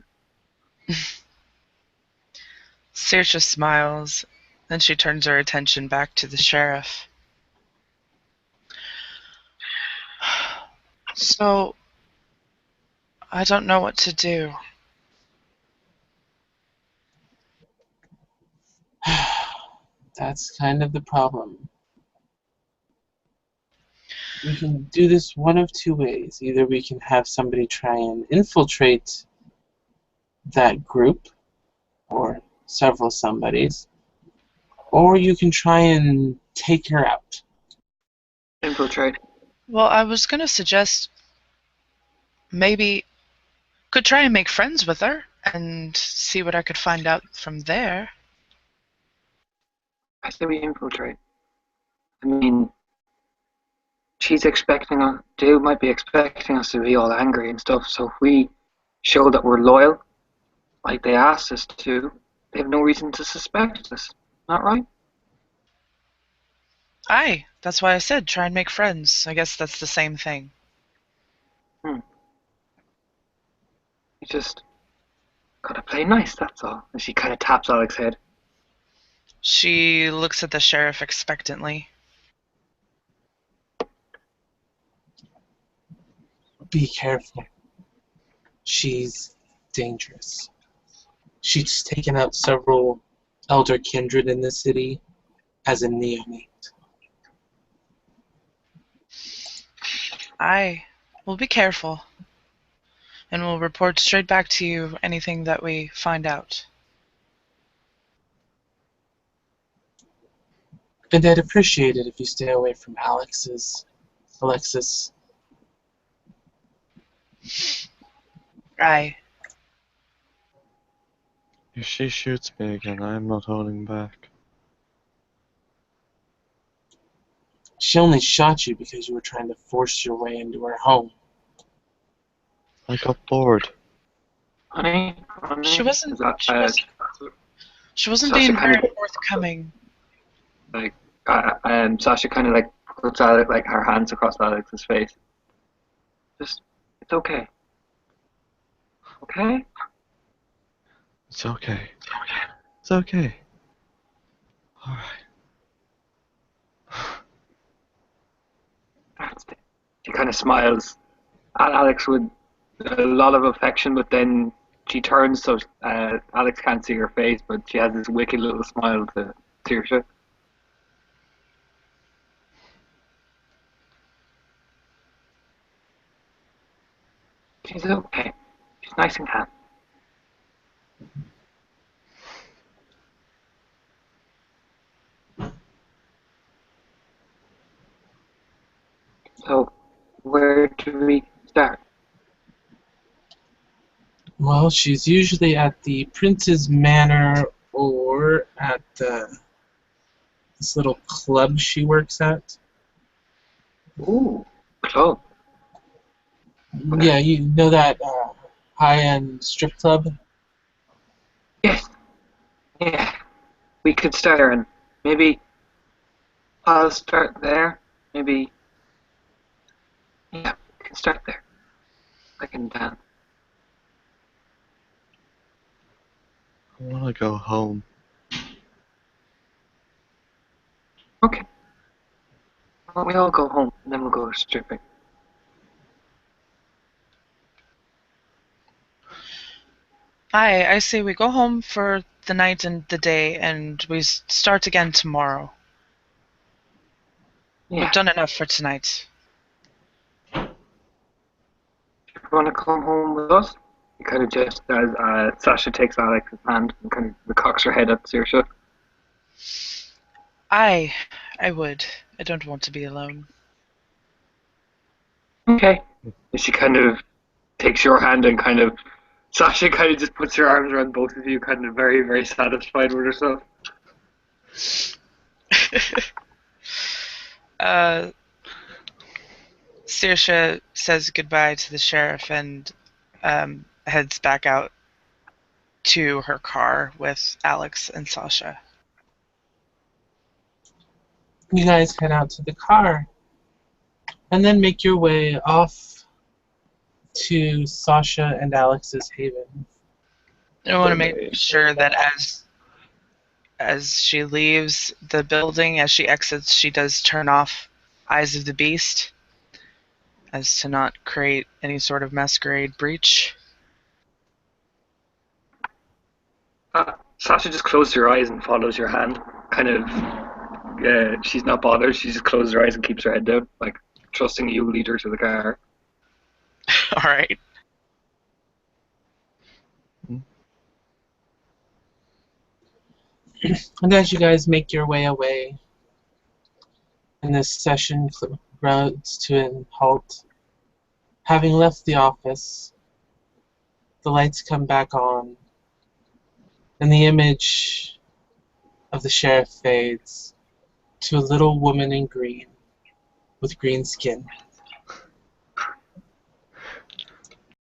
Saoirse smiles, then she turns her attention back to the sheriff. So, I don't know what to do. That's kind of the problem. We can do this one of two ways. Either we can have somebody try and infiltrate that group, or several somebodies, or you can try and take her out. Infiltrate. Well, I was gonna suggest maybe could try and make friends with her and see what I could find out from there. I say we infiltrate. I mean, she's expecting us. They might be expecting us to be all angry and stuff. So if we show that we're loyal, like they asked us to, they have no reason to suspect us. Not right? Aye, that's why I said try and make friends. I guess that's the same thing. You just gotta play nice. That's all. And she kind of taps Alex's head. She looks at the sheriff expectantly. Be careful. She's dangerous. She's taken out several elder kindred in the city as a neonate. Aye, we'll be careful. And we'll report straight back to you anything that we find out. And I'd appreciate it if you stay away from Alexis. Aye. If she shoots me again, I am not holding back. She only shot you because you were trying to force your way into her home. I got bored. Honey, She wasn't. Is that, She wasn't Sasha being kind very of- forthcoming. like, Sasha kind of like puts Alex, like her hands across Alex's face. Just, it's okay. Okay? It's okay. It's okay. Alright. That's it. She kind of smiles at Alex with a lot of affection, but then she turns so Alex can't see her face, but she has this wicked little smile to Saoirse. She's okay. She's nice and calm. So, where do we start? Well, she's usually at the Prince's Manor or at this little club she works at. Ooh, club. Okay. Yeah, you know that high-end strip club Yes. Yeah. We could start there, and maybe I'll start there. Maybe. Yeah, we can start there. I can dance. I want to go home. Okay. Well, we all go home, and then we'll go stripping. I say we go home for the night and the day, and we start again tomorrow. We've Yeah. done enough for tonight. You want to come home with us? You kind of just as Sasha takes Alex's hand and kind of cocks her head at Saoirse. I would. I don't want to be alone. Okay. And she kind of takes your hand and kind of Sasha kind of just puts her arms around both of you, kind of very, very satisfied with herself. Saoirse says goodbye to the sheriff and heads back out to her car with Alex and Sasha. You guys head out to the car and then make your way off to Sasha and Alex's haven. I want to make sure that as she leaves the building, as she exits, she does turn off Eyes of the Beast, as to not create any sort of masquerade breach. Sasha just closes her eyes and follows your hand. Kind of, she's not bothered. She just closes her eyes and keeps her head down, like trusting you lead her to the car. All right. And as you guys make your way away, and this session grounds to a halt, having left the office, the lights come back on, and the image of the sheriff fades to a little woman in green with green skin.